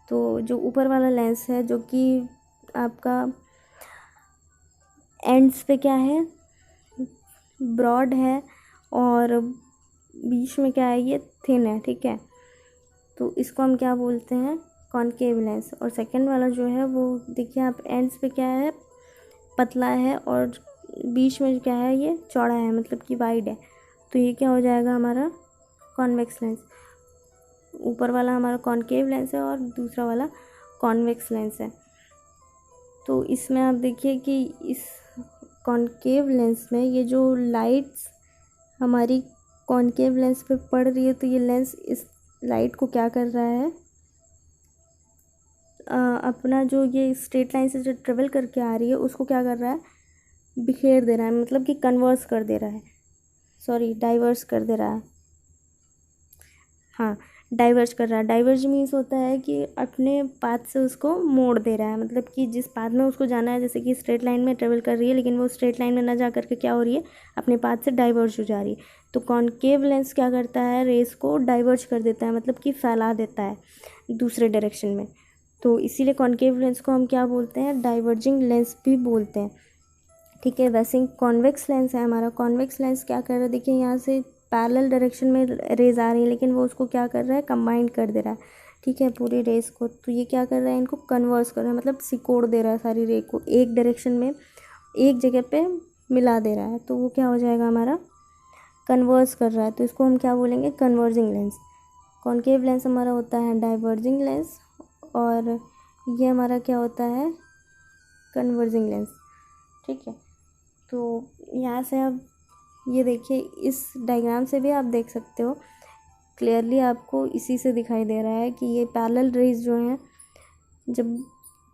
तो जो ऊपर वाला लेंस है जो कि आपका एंड्स पे क्या है, ब्रॉड है, और बीच में क्या है, ये थिन है, ठीक है। तो इसको हम क्या बोलते हैं, कॉनकेव लेंस। और सेकंड वाला जो है वो देखिए आप एंड्स पे क्या है, पतला है, और बीच में क्या है ये चौड़ा है, मतलब कि वाइड है। तो ये क्या हो जाएगा हमारा कॉन्वेक्स लेंस। ऊपर वाला हमारा कॉनकेव लेंस है और दूसरा वाला कॉन्वेक्स लेंस है। तो इसमें आप देखिए कि इस कॉनकेव लेंस में ये जो लाइट्स हमारी कॉनकेव लेंस पे पड़ रही है, तो ये लेंस इस लाइट को क्या कर रहा है, अपना जो ये स्ट्रेट लाइन से जो ट्रेवल करके आ रही है उसको क्या कर रहा है, बिखेर दे रहा है, मतलब कि कन्वर्स कर दे रहा है, सॉरी डाइवर्स कर दे रहा है, हाँ डाइवर्ज कर रहा है। डाइवर्ज मीन्स होता है कि अपने पाथ से उसको मोड़ दे रहा है, मतलब कि जिस पाथ में उसको जाना है, जैसे कि स्ट्रेट लाइन में ट्रेवल कर रही है लेकिन वो स्ट्रेट लाइन में ना जा करके क्या हो रही है, अपने पाथ से डाइवर्ज हो जा रही है। तो कॉनकेव लेंस क्या करता है, रेस को डाइवर्ज कर देता है, मतलब कि फैला देता है दूसरे डायरेक्शन में। तो इसीलिए कॉनकेव लेंस को हम क्या बोलते हैं, डाइवर्जिंग लेंस भी बोलते हैं, ठीक है। वैसे ही कॉन्वेक्स लेंस है हमारा। कॉन्वेक्स लेंस क्या कर रहा है, देखिए यहाँ से पैरेलल डायरेक्शन में रेज आ रही है लेकिन वो उसको क्या कर रहा है, कंबाइंड कर दे रहा है, ठीक है, पूरी रेस को। तो ये क्या कर रहा है, इनको कन्वर्स कर रहा है, मतलब सिकोड़ दे रहा है सारी रे को, एक डायरेक्शन में एक जगह पे मिला दे रहा है। तो वो क्या हो जाएगा हमारा, कन्वर्स कर रहा है। तो इसको हम क्या बोलेंगे, कन्वर्जिंग लेंस। कॉनकेव लेंस हमारा होता है डाइवर्जिंग लेंस, और ये हमारा क्या होता है, कन्वर्जिंग लेंस, ठीक है। तो यहाँ से अब ये देखिए, इस डायग्राम से भी आप देख सकते हो क्लियरली, आपको इसी से दिखाई दे रहा है कि ये पैरेलल रेज जो हैं जब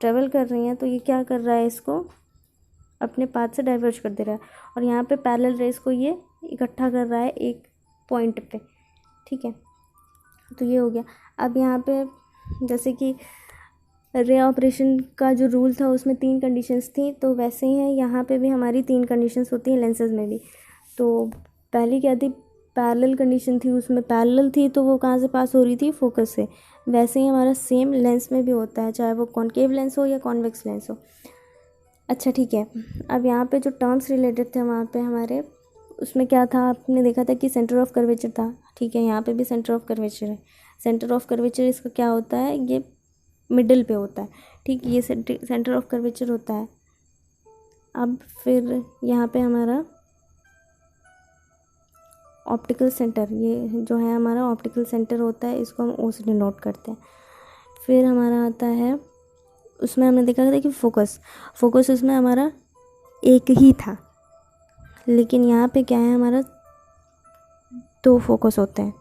ट्रेवल कर रही हैं तो ये क्या कर रहा है, इसको अपने पाथ से डाइवर्ज कर दे रहा है, और यहाँ पे पैरेलल रेज को ये इकट्ठा कर रहा है एक पॉइंट पे, ठीक है। तो ये हो गया। अब यहाँ पे जैसे कि रे ऑपरेशन का जो रूल था उसमें 3 कंडीशंस थी, तो वैसे ही है यहाँ पे भी हमारी 3 कंडीशंस होती हैं लेंसेज में भी। तो पहली क्या थी, पैरेलल कंडीशन थी, उसमें पैरेलल थी तो वो कहाँ से पास हो रही थी, फोकस से। वैसे ही हमारा सेम लेंस में भी होता है, चाहे वो कॉनकेव लेंस हो या कॉन्वेक्स लेंस हो। अच्छा ठीक है, अब यहाँ पे जो टर्म्स रिलेटेड थे वहाँ पे हमारे, उसमें क्या था, आपने देखा था कि सेंटर ऑफ कर्वेचर था, ठीक है। यहाँ पे भी सेंटर ऑफ कर्वेचर है। सेंटर ऑफ कर्वेचर इसका क्या होता है, ये मिडिल पे होता है, ठीक, ये सेंटर ऑफ कर्वेचर होता है। अब फिर यहाँ पे हमारा ऑप्टिकल सेंटर, ये जो है हमारा ऑप्टिकल सेंटर होता है, इसको हम ओ से डिनोट करते हैं। फिर हमारा आता है, उसमें हमने देखा था कि फोकस उसमें हमारा एक ही था, लेकिन यहाँ पे क्या है, हमारा 2 फोकस होते हैं,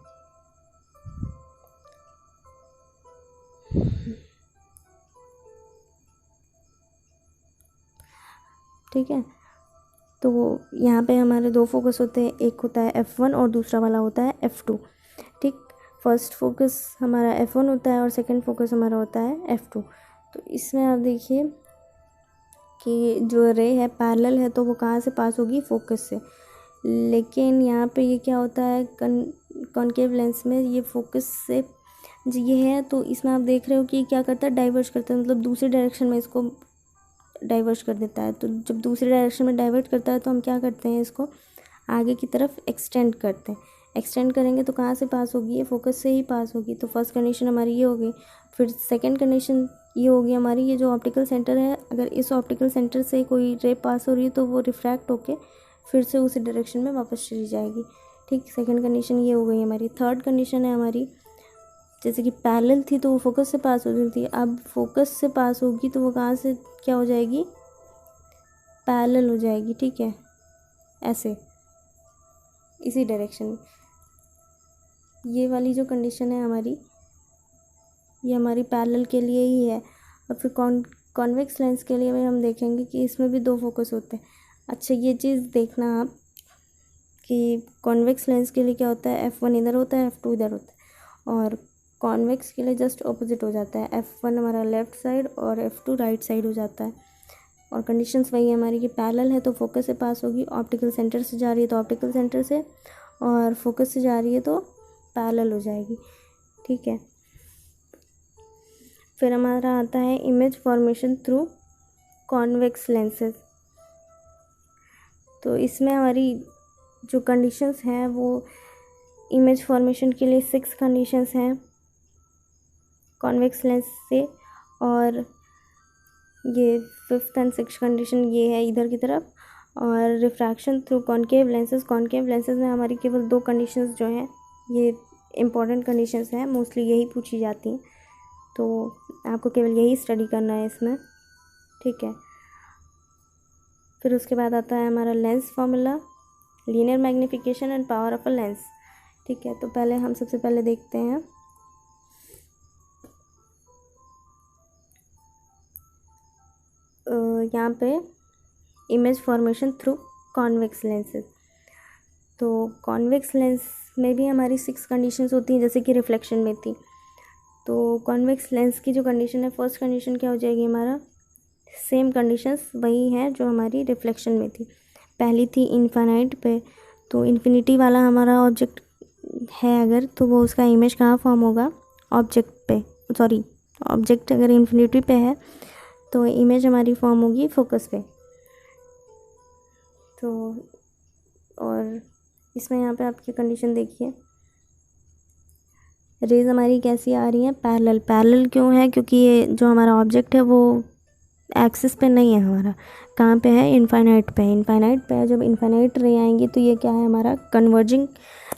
ठीक है। तो यहाँ पे हमारे 2 फोकस होते हैं, एक होता है F1 और दूसरा वाला होता है F2, ठीक। फर्स्ट फोकस हमारा F1 होता है और सेकंड फोकस हमारा होता है F2। तो इसमें आप देखिए कि जो रे है पैरेलल है तो वो कहाँ से पास होगी, फोकस से। लेकिन यहाँ पे ये क्या होता है, कॉनकेव लेंस में ये फोकस से जो ये है, तो इसमें आप देख रहे हो कि क्या करता है, डाइवर्ज करता है, मतलब दूसरी डायरेक्शन में इसको डाइवर्ट कर देता है। तो जब दूसरी डायरेक्शन में डाइवर्ट करता है तो हम क्या करते हैं, इसको आगे की तरफ एक्सटेंड करते हैं। एक्सटेंड करेंगे तो कहाँ से पास होगी, ये फोकस से ही पास होगी। तो फर्स्ट कंडीशन हमारी ये हो गई। फिर सेकंड कंडीशन ये होगी हमारी, ये जो ऑप्टिकल सेंटर है, अगर इस ऑप्टिकल सेंटर से कोई रे पास हो रही है तो वो रिफ्रैक्ट होके फिर से उसी डायरेक्शन में वापस चली जाएगी, ठीक। सेकंड कंडीशन ये हो गई हमारी। थर्ड कंडीशन है हमारी, जैसे कि पैरेलल थी तो वो फोकस से पास हो रही थी, अब फोकस से पास होगी तो वो कहाँ से क्या हो जाएगी, पैरेलल हो जाएगी, ठीक है, ऐसे इसी डायरेक्शन में। ये वाली जो कंडीशन है हमारी, ये हमारी पैरेलल के लिए ही है। और फिर कॉन्वेक्स लेंस के लिए भी हम देखेंगे कि इसमें भी 2 फोकस होते हैं। अच्छा ये चीज़ देखना आप कि कॉन्वेक्स लेंस के लिए क्या होता है, F1 इधर होता है, F2 इधर होता है, और कॉन्वेक्स के लिए जस्ट ऑपोजिट हो जाता है, F1 हमारा लेफ़्ट साइड और F2 राइट साइड हो जाता है। और कंडीशंस वही है हमारी कि पैरेलल है तो फोकस से पास होगी, ऑप्टिकल सेंटर से जा रही है तो ऑप्टिकल सेंटर से, और फोकस से जा रही है तो पैरेलल हो जाएगी। ठीक है, फिर हमारा आता है image formation through convex lenses. तो इसमें हमारी जो कंडीशंस हैं वो इमेज फॉर्मेशन के लिए 6 कंडीशंस हैं कॉन्वेक्स लेंस से, और ये 5th एंड 6th कंडीशन ये है इधर की तरफ। और रिफ्रैक्शन थ्रू कॉन्केव लेंसेज में हमारी केवल 2 कंडीशंस जो हैं ये इम्पॉर्टेंट कंडीशंस हैं, मोस्टली यही पूछी जाती हैं, तो आपको केवल यही स्टडी करना है इसमें। ठीक है, फिर उसके बाद आता है हमारा lens formula, linear magnification and power of a lens. ठीक है, तो पहले हम सबसे पहले देखते हैं यहाँ पे image formation through convex lenses. तो कॉन्वेक्स लेंस में भी हमारी 6 कंडीशंस होती हैं जैसे कि रिफ्लेक्शन में थी। तो कॉन्वेक्स लेंस की जो कंडीशन है, फर्स्ट कंडीशन क्या हो जाएगी, हमारा सेम कंडीशंस वही हैं जो हमारी रिफ्लेक्शन में थी। पहली थी इनफाइनाइट पे, तो इन्फिनिटी वाला हमारा ऑब्जेक्ट है अगर, तो वो उसका इमेज कहाँ फॉर्म होगा, ऑब्जेक्ट पे, सॉरी ऑब्जेक्ट अगर इन्फिनिटी पे है तो इमेज हमारी फॉर्म होगी फोकस पे। तो और इसमें यहाँ पे आपकी कंडीशन देखिए, रेज हमारी कैसी आ रही हैं, पैरेलल क्यों है, क्योंकि ये जो हमारा ऑब्जेक्ट है वो एक्सिस पे नहीं है हमारा, कहाँ पे है, इनफाइनाइट पे है। जब इनफाइनाइट रे आएंगी तो ये क्या है, हमारा कन्वर्जिंग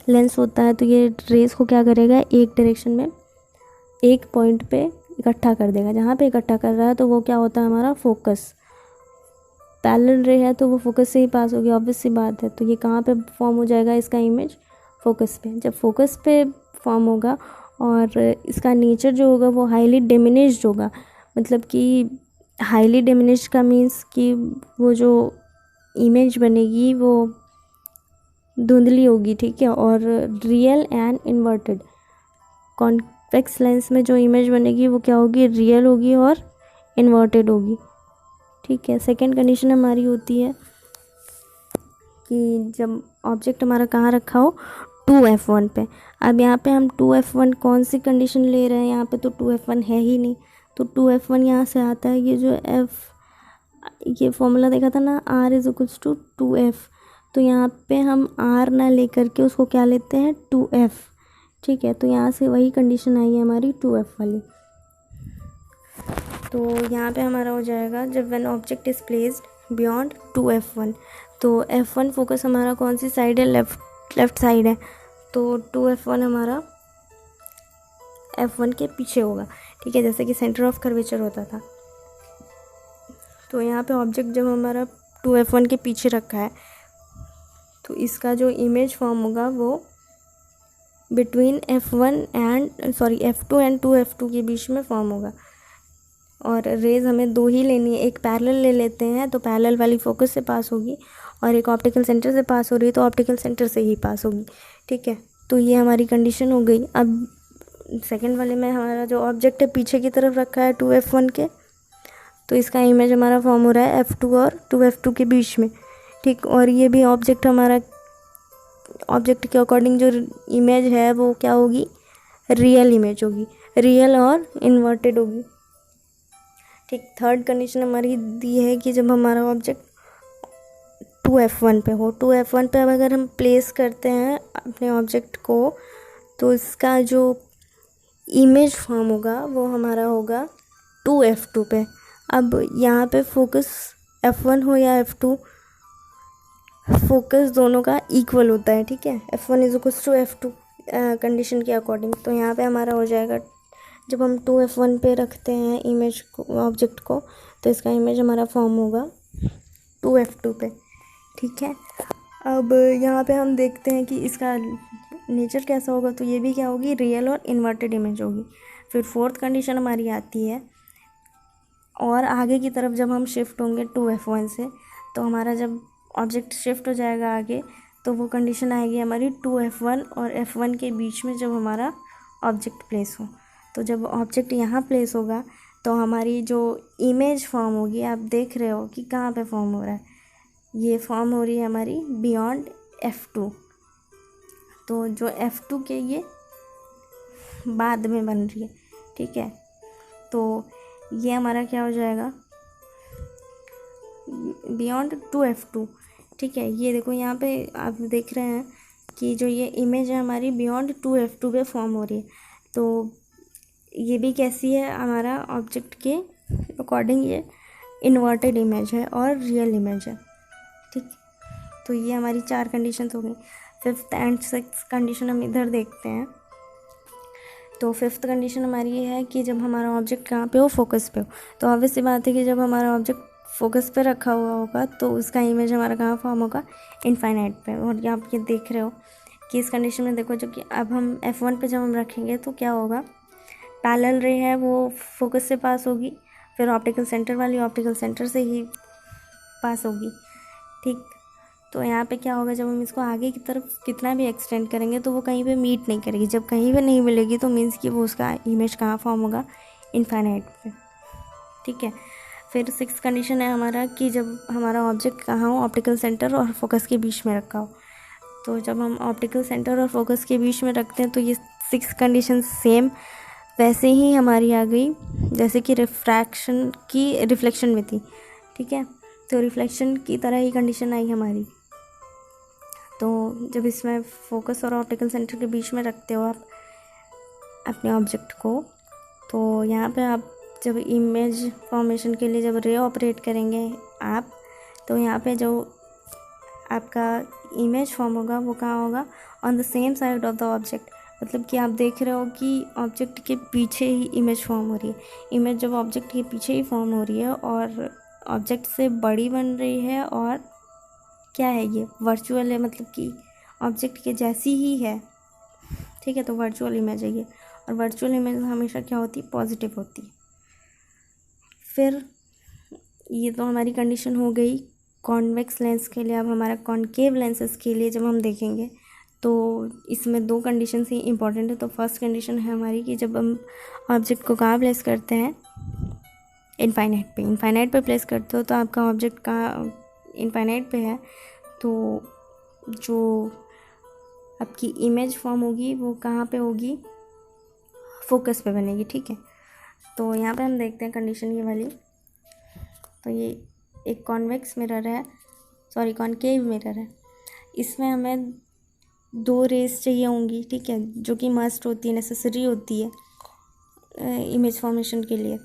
लेंस होता है, तो ये रेज को क्या करेगा, एक डायरेक्शन में एक पॉइंट पे इकट्ठा कर देगा, जहाँ पे इकट्ठा कर रहा है तो वो क्या होता है, हमारा फोकस। पैरेलल रे है तो वो फोकस से ही पास होगी, ऑब्वियस सी बात है। तो ये कहाँ पे फॉर्म हो जाएगा, इसका इमेज फोकस पे। जब फोकस पे फॉर्म होगा और इसका नेचर जो होगा वो हाईली डिमिनिश्ड होगा, मतलब कि हाईली डिमिनिश्ड का मीन्स कि वो जो इमेज बनेगी वो धुंधली होगी। ठीक है, और real and inverted, convex lens में जो इमेज बनेगी वो क्या होगी, रियल होगी और इन्वर्टेड होगी। ठीक है, सेकेंड कंडीशन हमारी होती है कि जब ऑब्जेक्ट हमारा कहाँ रखा हो, 2F1 पे। अब यहाँ पे हम 2F1 कौन सी कंडीशन ले रहे हैं, यहाँ पे तो 2F1 है ही नहीं, तो 2F1 यहाँ से आता है, ये जो ये फॉर्मूला देखा था ना, R=2F, तो यहाँ पे हम R ना लेकर के उसको क्या लेते हैं, 2F। ठीक है, तो यहाँ से वही कंडीशन आई है हमारी 2F वाली। तो यहाँ पे हमारा हो जाएगा, जब when object is placed beyond 2F1, तो F1 फोकस हमारा कौन सी साइड है, लेफ़्ट साइड है, तो 2F1 हमारा F1 के पीछे होगा। ठीक है, जैसे कि सेंटर ऑफ कर्वेचर होता था। तो यहाँ पे ऑब्जेक्ट जब हमारा 2F1 के पीछे रखा है तो इसका जो इमेज फॉर्म होगा वो बिटवीन F2 एंड 2F2 के बीच में फॉर्म होगा। और रेज हमें 2 ही लेनी है, एक पैरेलल ले लेते हैं तो पैरेलल वाली फोकस से पास होगी, और एक ऑप्टिकल सेंटर से पास हो रही है तो ऑप्टिकल सेंटर से ही पास होगी। ठीक है, तो ये हमारी कंडीशन हो गई। अब सेकंड वाले में हमारा जो ऑब्जेक्ट है पीछे की तरफ रखा है 2F1 के, तो इसका इमेज हमारा फॉर्म हो रहा है F2 और 2F2 के बीच में। ठीक, और ये भी ऑब्जेक्ट हमारा, ऑब्जेक्ट के अकॉर्डिंग जो इमेज है वो क्या होगी, रियल इमेज होगी, रियल और इन्वर्टेड होगी। ठीक, थर्ड कंडीशन हमारी दी है कि जब हमारा ऑब्जेक्ट 2F1 पे हो, 2F1 पे अब अगर हम प्लेस करते हैं अपने ऑब्जेक्ट को तो इसका जो इमेज फॉर्म होगा वो हमारा होगा 2F2 पे। अब यहाँ पे फोकस F1 हो या F2, फोकस दोनों का इक्वल होता है। ठीक है, F1=F2 कंडीशन के अकॉर्डिंग। तो यहाँ पे हमारा हो जाएगा, जब हम 2F1 पे रखते हैं इमेज को, ऑब्जेक्ट को, तो इसका इमेज हमारा फॉर्म होगा 2F2 पे। ठीक है, अब यहाँ पे हम देखते हैं कि इसका नेचर कैसा होगा, तो ये भी क्या होगी, रियल और इन्वर्टेड इमेज होगी। फिर फोर्थ कंडीशन हमारी आती है, और आगे की तरफ जब हम शिफ्ट होंगे 2F1 से, तो हमारा जब ऑब्जेक्ट शिफ्ट हो जाएगा आगे, तो वो कंडीशन आएगी हमारी 2F1 और F1 के बीच में जब हमारा ऑब्जेक्ट प्लेस हो। तो जब ऑब्जेक्ट यहाँ प्लेस होगा तो हमारी जो इमेज फॉर्म होगी, आप देख रहे हो कि कहाँ पे फॉर्म हो रहा है, ये फॉर्म हो रही है हमारी बियॉन्ड F2। तो जो F2 के ये बाद में बन रही है, ठीक है। तो ये हमारा क्या हो जाएगा, बियॉन्ड 2F2, ठीक है। ये देखो यहाँ पे आप देख रहे हैं कि जो ये इमेज है हमारी बियॉन्ड 2F2 पे फॉर्म हो रही है। तो ये भी कैसी है, हमारा ऑब्जेक्ट के अकॉर्डिंग ये इन्वर्टेड इमेज है और रियल इमेज है, ठीक। तो ये हमारी 4 कंडीशन हो गई। 5th एंड 6th कंडीशन हम इधर देखते हैं। तो 5th कंडीशन हमारी ये है कि जब हमारा ऑब्जेक्ट कहाँ पे हो, फोकस पे हो। तो ऑब्वियस सी बात है कि जब हमारा ऑब्जेक्ट फोकस पे रखा हुआ होगा तो उसका इमेज हमारा कहाँ फॉर्म होगा, इनफाइनाइट पे। और आप ये देख रहे हो कि इस कंडीशन में देखो, जो कि अब हम F1 पे जब हम रखेंगे तो क्या होगा, पैरेलल रे है वो फोकस से पास होगी, फिर ऑप्टिकल सेंटर वाली ऑप्टिकल सेंटर से ही पास होगी, ठीक। तो यहाँ पे क्या होगा, जब हम इसको आगे की तरफ कितना भी एक्सटेंड करेंगे तो वो कहीं पे मीट नहीं करेगी। जब कहीं पे नहीं मिलेगी तो मीन्स कि वो उसका इमेज कहाँ फॉर्म होगा, इनफाइनाइट पे, ठीक है। फिर 6th कंडीशन है हमारा कि जब हमारा ऑब्जेक्ट कहाँ हो, ऑप्टिकल सेंटर और फोकस के बीच में रखा हो। तो जब हम ऑप्टिकल सेंटर और फोकस के बीच में रखते हैं तो ये 6 कंडीशन सेम वैसे ही हमारी आ गई जैसे कि रिफ्लेक्शन में थी, ठीक है। तो रिफ्लेक्शन की तरह ही कंडीशन आई हमारी। तो जब इसमें फोकस और ऑप्टिकल सेंटर के बीच में रखते हो आप अपने ऑब्जेक्ट को, तो यहाँ पे आप जब इमेज फॉर्मेशन के लिए जब रे ऑपरेट करेंगे आप, तो यहाँ पे जो आपका इमेज फॉर्म होगा वो कहाँ होगा, on the same side of the object. मतलब कि आप देख रहे हो कि ऑब्जेक्ट के पीछे ही इमेज फॉर्म हो रही है। इमेज जब ऑब्जेक्ट के पीछे ही फॉर्म हो रही है और ऑब्जेक्ट से बड़ी बन रही है और क्या है, ये वर्चुअल है, मतलब कि ऑब्जेक्ट के जैसी ही है, ठीक है। तो वर्चुअल इमेज है ये, और वर्चुअल इमेज हमेशा क्या होती है, पॉजिटिव होती है। फिर ये तो हमारी कंडीशन हो गई कॉन्वेक्स लेंस के लिए। अब हमारा कॉन्केव लेंसेज के लिए जब हम देखेंगे तो इसमें 2 कंडीशन ही इंपॉर्टेंट है। तो फर्स्ट कंडीशन है हमारी कि जब हम ऑब्जेक्ट को कहाँ प्लेस करते हैं, इनफाइनाइट पे प्लेस करते हो। तो आपका ऑब्जेक्ट कहाँ इनफाइनाइट पे है, तो जो आपकी इमेज फॉर्म होगी वो कहाँ पे होगी, फोकस पे बनेगी, ठीक है। तो यहाँ पे हम देखते हैं कंडीशन ये वाली। तो ये एक कॉन्वेक्स मिरर है, सॉरी कॉनकेव मिरर है। इसमें हमें 2 रेस चाहिए होंगी, ठीक है, जो कि मस्ट होती है, नेसेसरी होती है इमेज फॉर्मेशन के लिए।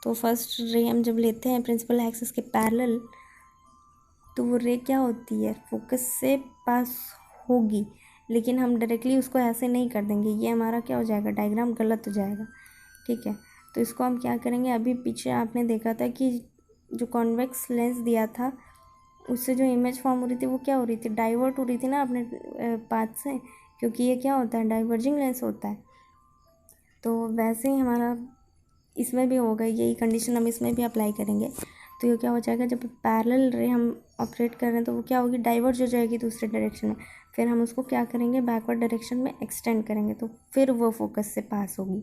तो फर्स्ट रे हम जब लेते हैं प्रिंसिपल एक्सिस के पैरेलल, तो वो रे क्या होती है, फोकस से पास होगी, लेकिन हम डायरेक्टली उसको ऐसे नहीं कर देंगे, ये हमारा क्या हो जाएगा, डायग्राम गलत हो जाएगा, ठीक है। तो इसको हम क्या करेंगे, अभी पीछे आपने देखा था कि जो कॉन्वेक्स लेंस दिया था उससे जो इमेज फॉर्म हो रही थी वो क्या हो रही थी, डाइवर्ट हो रही थी ना अपने पाथ से, क्योंकि ये क्या होता है, डाइवर्जिंग लेंस होता है। तो वैसे ही हमारा इसमें भी होगा, यही कंडीशन हम इसमें भी अप्लाई करेंगे। तो ये क्या हो जाएगा, जब पैरेलल रे हम ऑपरेट कर रहे हैं तो वो क्या होगी, डाइवर्ज हो जाएगी दूसरे डायरेक्शन में। फिर हम उसको क्या करेंगे, बैकवर्ड डायरेक्शन में एक्सटेंड करेंगे, तो फिर वो फोकस से पास होगी,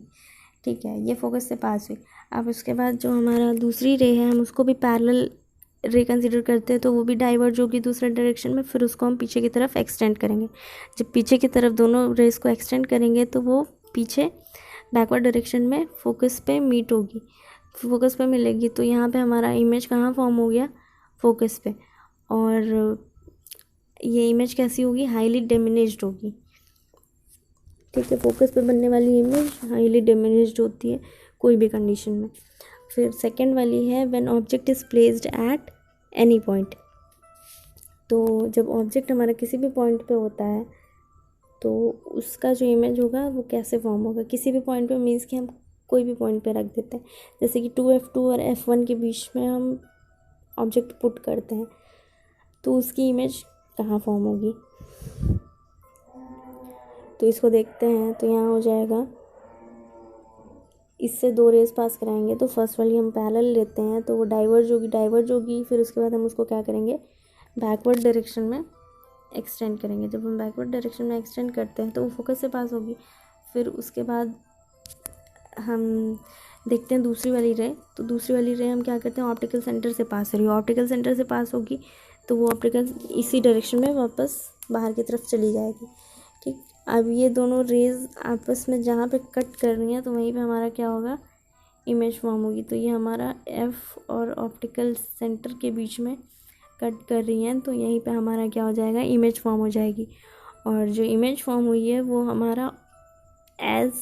ठीक है। ये फोकस से पास हुई। अब उसके बाद जो हमारा दूसरी रे है हम उसको भी पैरेलल रे कंसिडर करते हैं, तो वो भी डाइवर्ज होगी दूसरे डायरेक्शन में। फिर उसको हम पीछे की तरफ एक्सटेंड करेंगे। जब पीछे की तरफ दोनों रेस को एक्सटेंड करेंगे तो वो पीछे बैकवर्ड डायरेक्शन में फोकस पे मीट होगी, फोकस पे मिलेगी। तो यहाँ पे हमारा इमेज कहाँ फॉर्म हो गया, फोकस पे। और ये इमेज कैसी होगी, हाईली डिमिनिश्ड होगी, ठीक है। फोकस पे बनने वाली इमेज हाईली डिमिनिश्ड होती है कोई भी कंडीशन में। फिर सेकंड वाली है when object is placed at any point. तो जब ऑब्जेक्ट हमारा किसी भी पॉइंट पे होता है तो उसका जो इमेज होगा वो कैसे फॉर्म होगा, किसी भी पॉइंट पे मीन्स कि हम कोई भी पॉइंट पे रख देते हैं। जैसे कि 2F2 और F1 के बीच में हम ऑब्जेक्ट पुट करते हैं तो उसकी इमेज कहाँ फॉर्म होगी, तो इसको देखते हैं। तो यहाँ हो जाएगा, इससे 2 रेस पास कराएंगे तो फर्स्ट वाली हम पैरेलल लेते हैं तो वो डाइवर्ज होगी। फिर उसके बाद हम उसको क्या करेंगे, बैकवर्ड डायरेक्शन में एक्सटेंड करेंगे। जब हम बैकवर्ड डायरेक्शन में एक्सटेंड करते हैं तो वो फोकस से पास होगी। फिर उसके बाद हम देखते हैं दूसरी वाली रे, तो दूसरी वाली रे हम क्या करते हैं, ऑप्टिकल सेंटर से पास हो रही है, ऑप्टिकल सेंटर से पास होगी तो वो ऑप्टिकल इसी डायरेक्शन में वापस बाहर की तरफ चली जाएगी। ठीक, अब ये दोनों रेज आपस में जहाँ पे कट कर रही हैं तो वहीं पे हमारा क्या होगा, इमेज फॉर्म होगी। तो ये हमारा एफ और ऑप्टिकल सेंटर के बीच में कट कर रही हैं तो यहीं पे हमारा क्या हो जाएगा, इमेज फॉर्म हो जाएगी। और जो इमेज फॉर्म हुई है वो हमारा as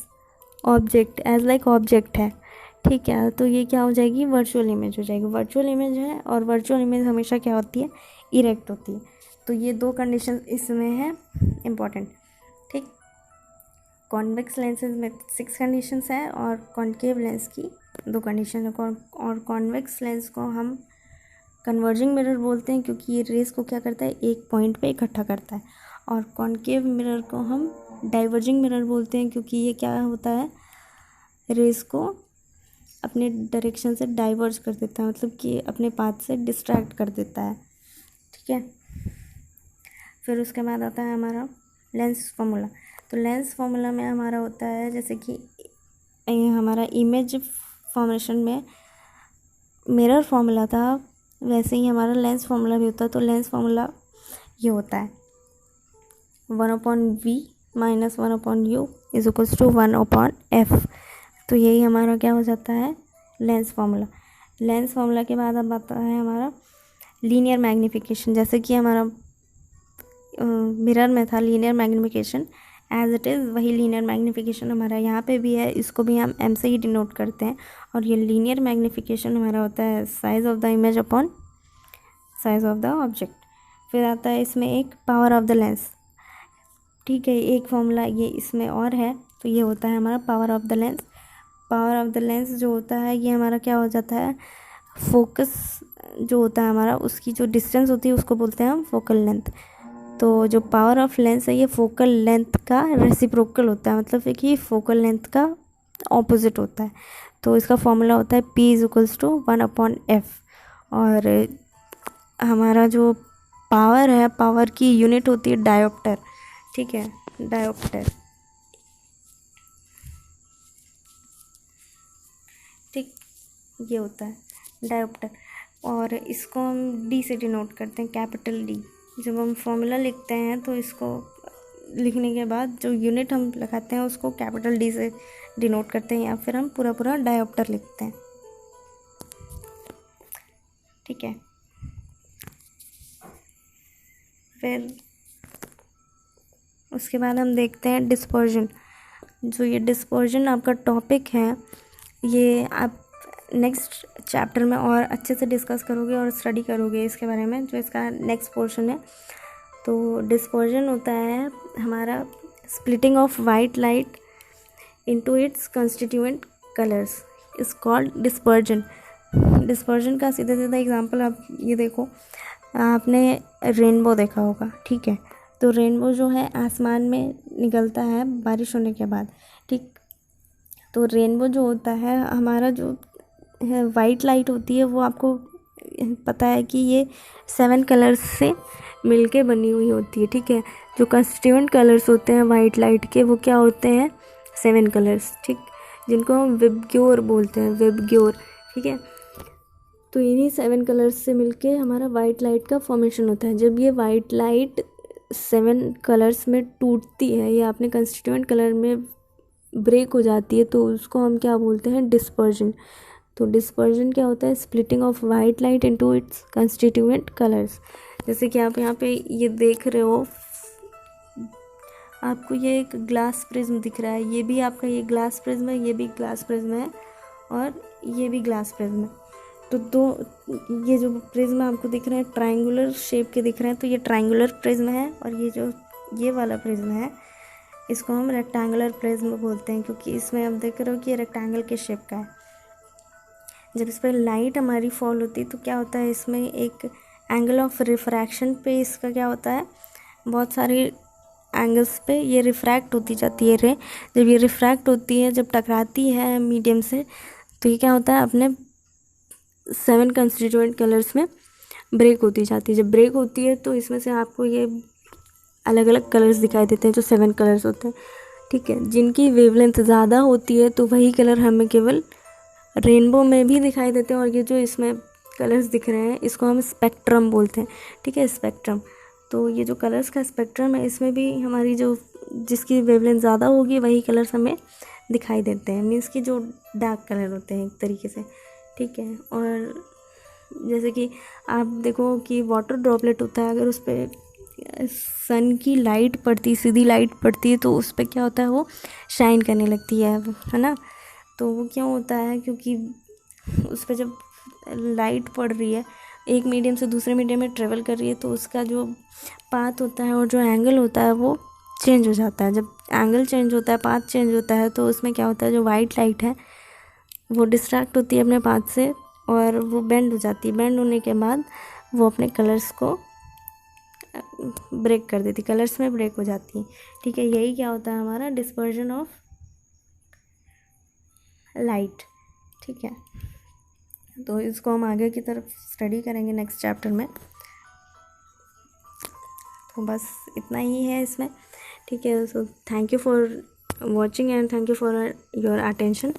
object, as like object है। ठीक है, तो ये क्या हो जाएगी, वर्चुअल इमेज हो जाएगी। वर्चुअल इमेज है और वर्चुअल इमेज हमेशा क्या होती है, इरेक्ट होती है। तो ये दो कंडीशन इसमें है इम्पॉर्टेंट। ठीक, कॉन्वेक्स लेंसेज में 6 कंडीशंस है और कॉन्केव लेंस की 2 कंडीशन है। और कॉन्वेक्स लेंस को हम कन्वर्जिंग मिरर बोलते हैं क्योंकि ये रेस को क्या करता है, एक पॉइंट पे इकट्ठा करता है। और कॉन्केव मिरर को हम डाइवर्जिंग मिरर बोलते हैं क्योंकि ये क्या होता है, रेस को अपने डायरेक्शन से डाइवर्ज कर देता है, मतलब कि अपने पाथ से डिस्ट्रैक्ट कर देता है। ठीक है, फिर उसके बाद आता है हमारा लेंस फार्मूला। तो लेंस फार्मूला में हमारा होता है जैसे कि हमारा इमेज फॉर्मेशन में मिरर फार्मूला था, वैसे ही हमारा लेंस फार्मूला भी होता है। तो लेंस फार्मूला ये होता है 1/v minus 1/u is equals to 1/f। तो यही हमारा क्या हो जाता है, लेंस फार्मूला। लेंस फार्मूला के बाद अब आता है हमारा लीनियर मैग्नीफिकेशन। जैसे कि हमारा मिरर में था linear magnification, as it is वही लीनियर मैग्नीफिकेशन हमारा यहाँ पे भी है, इसको भी हम m से ही डिनोट करते हैं। और ये लीनियर मैग्नीफिकेशन हमारा होता है size of the image upon size of the object. फिर आता है इसमें एक पावर ऑफ द लेंस। ठीक है, एक फॉर्मूला ये इसमें और है, तो ये होता है हमारा power of the lens. Power of the lens जो होता है ये हमारा क्या हो जाता है, फोकस जो होता है हमारा, उसकी जो डिस्टेंस होती है उसको बोलते हैं हम फोकल लेंथ। तो जो पावर ऑफ लेंस है ये फोकल लेंथ का रेसिप्रोकल होता है, मतलब कि फोकल लेंथ का ऑपोजिट होता है। तो इसका फॉर्मूला होता है P is equals to 1/f। और हमारा जो पावर है, पावर की यूनिट होती है डायोप्टर। ठीक है, डायोप्टर। ठीक, ये होता है डायोप्टर और इसको हम D से डिनोट करते हैं, कैपिटल D। जब हम फॉर्मूला लिखते हैं तो इसको लिखने के बाद जो यूनिट हम लगाते हैं उसको कैपिटल D से डिनोट करते हैं या फिर हम पूरा पूरा डायोप्टर लिखते हैं। ठीक है, फिर उसके बाद हम देखते हैं डिस्पर्जन। जो ये डिस्पर्जन आपका टॉपिक है, ये आप नेक्स्ट चैप्टर में और अच्छे से डिस्कस करोगे और स्टडी करोगे इसके बारे में, जो इसका नेक्स्ट पोर्शन है। तो डिस्पर्जन होता है हमारा splitting of white light into its constituent colours is called dispersion. Dispersion का सीधा सीधा एग्जांपल आप ये देखो, आपने रेनबो देखा होगा। ठीक है, तो रेनबो जो है आसमान में निकलता है बारिश होने के बाद। ठीक, तो रेनबो जो होता है हमारा, जो है वाइट लाइट होती है, वो आपको पता है कि ये 7 कलर्स से मिलके बनी हुई होती है। ठीक है, जो कंस्टिट्यूएंट कलर्स होते हैं वाइट लाइट के वो क्या होते हैं, 7 कलर्स। ठीक, जिनको हम विबग्योर बोलते हैं, विबग्योर। ठीक है, तो इन्हीं 7 कलर्स से मिलके हमारा वाइट लाइट का फॉर्मेशन होता है। जब ये वाइट लाइट 7 कलर्स में टूटती है या अपने कंस्टिट्यूएंट कलर में ब्रेक हो जाती है तो उसको हम क्या बोलते हैं, डिस्पर्जन। तो डिस्पर्जन क्या होता है, splitting of white light into its constituent colours. जैसे कि आप यहाँ पे ये देख रहे हो, आपको ये एक ग्लास प्रिज्म दिख रहा है, ये भी आपका ये ग्लास प्रिज्म है, ये भी ग्लास प्रिज्म है और ये भी ग्लास प्रिज्म है। तो दो ये जो प्रिज्म आपको दिख रहे हैं ट्रायंगुलर शेप के दिख रहे हैं, तो ये ट्रायंगुलर प्रिज्म है। और ये जो ये वाला प्रिज्म है इसको हम रेक्टेंगुलर प्रिज्म बोलते हैं क्योंकि इसमें आप देख रहे हो कि ये रेक्टेंगल के शेप का है। जब इस पर लाइट हमारी फॉल होती है तो क्या होता है, इसमें एक एंगल ऑफ रिफ्रैक्शन पे इसका क्या होता है, बहुत सारे एंगल्स पे ये रिफ्रैक्ट होती जाती है रे। जब ये रिफ्रैक्ट होती है, जब टकराती है मीडियम से, तो ये क्या होता है, अपने 7 कंस्टिट्यूएंट कलर्स में ब्रेक होती जाती है। जब ब्रेक होती है तो इसमें से आपको ये अलग अलग कलर्स दिखाई देते हैं, जो 7 कलर्स होते हैं, ठीक है। जिनकी वेवलेंथ ज़्यादा होती है तो वही कलर हमें केवल रेनबो में भी दिखाई देते हैं। और ये जो इसमें कलर्स दिख रहे हैं इसको हम स्पेक्ट्रम बोलते हैं, ठीक है, स्पेक्ट्रम। तो ये जो कलर्स का स्पेक्ट्रम है इसमें भी हमारी जो जिसकी वेवलेंथ ज़्यादा होगी वही कलर्स हमें दिखाई देते हैं, मीन्स कि जो डार्क कलर होते हैं एक तरीके से, ठीक है। और जैसे कि आप देखो कि वाटर ड्रॉपलेट होता है, अगर उस पर सन की लाइट पड़ती, सीधी लाइट पड़ती है तो उस पर क्या होता है, वो शाइन करने लगती है ना। तो वो क्यों होता है, क्योंकि उस पर जब लाइट पड़ रही है, एक मीडियम से दूसरे मीडियम में ट्रेवल कर रही है, तो उसका जो पाथ होता है और जो एंगल होता है वो चेंज हो जाता है। जब एंगल चेंज होता है, पाथ चेंज होता है, तो उसमें क्या होता है, जो वाइट लाइट है वो डिस्ट्रैक्ट होती है अपने पाथ से और वो बेंड हो जाती है। बेंड होने के बाद वो अपने कलर्स को ब्रेक कर देती, कलर्स में ब्रेक हो जाती है, ठीक है। यही क्या होता है, हमारा डिस्पर्जन ऑफ लाइट, ठीक है। तो इसको हम आगे की तरफ स्टडी करेंगे नेक्स्ट चैप्टर में। तो बस इतना ही है इसमें, ठीक है। So thank you for watching and thank you for your attention.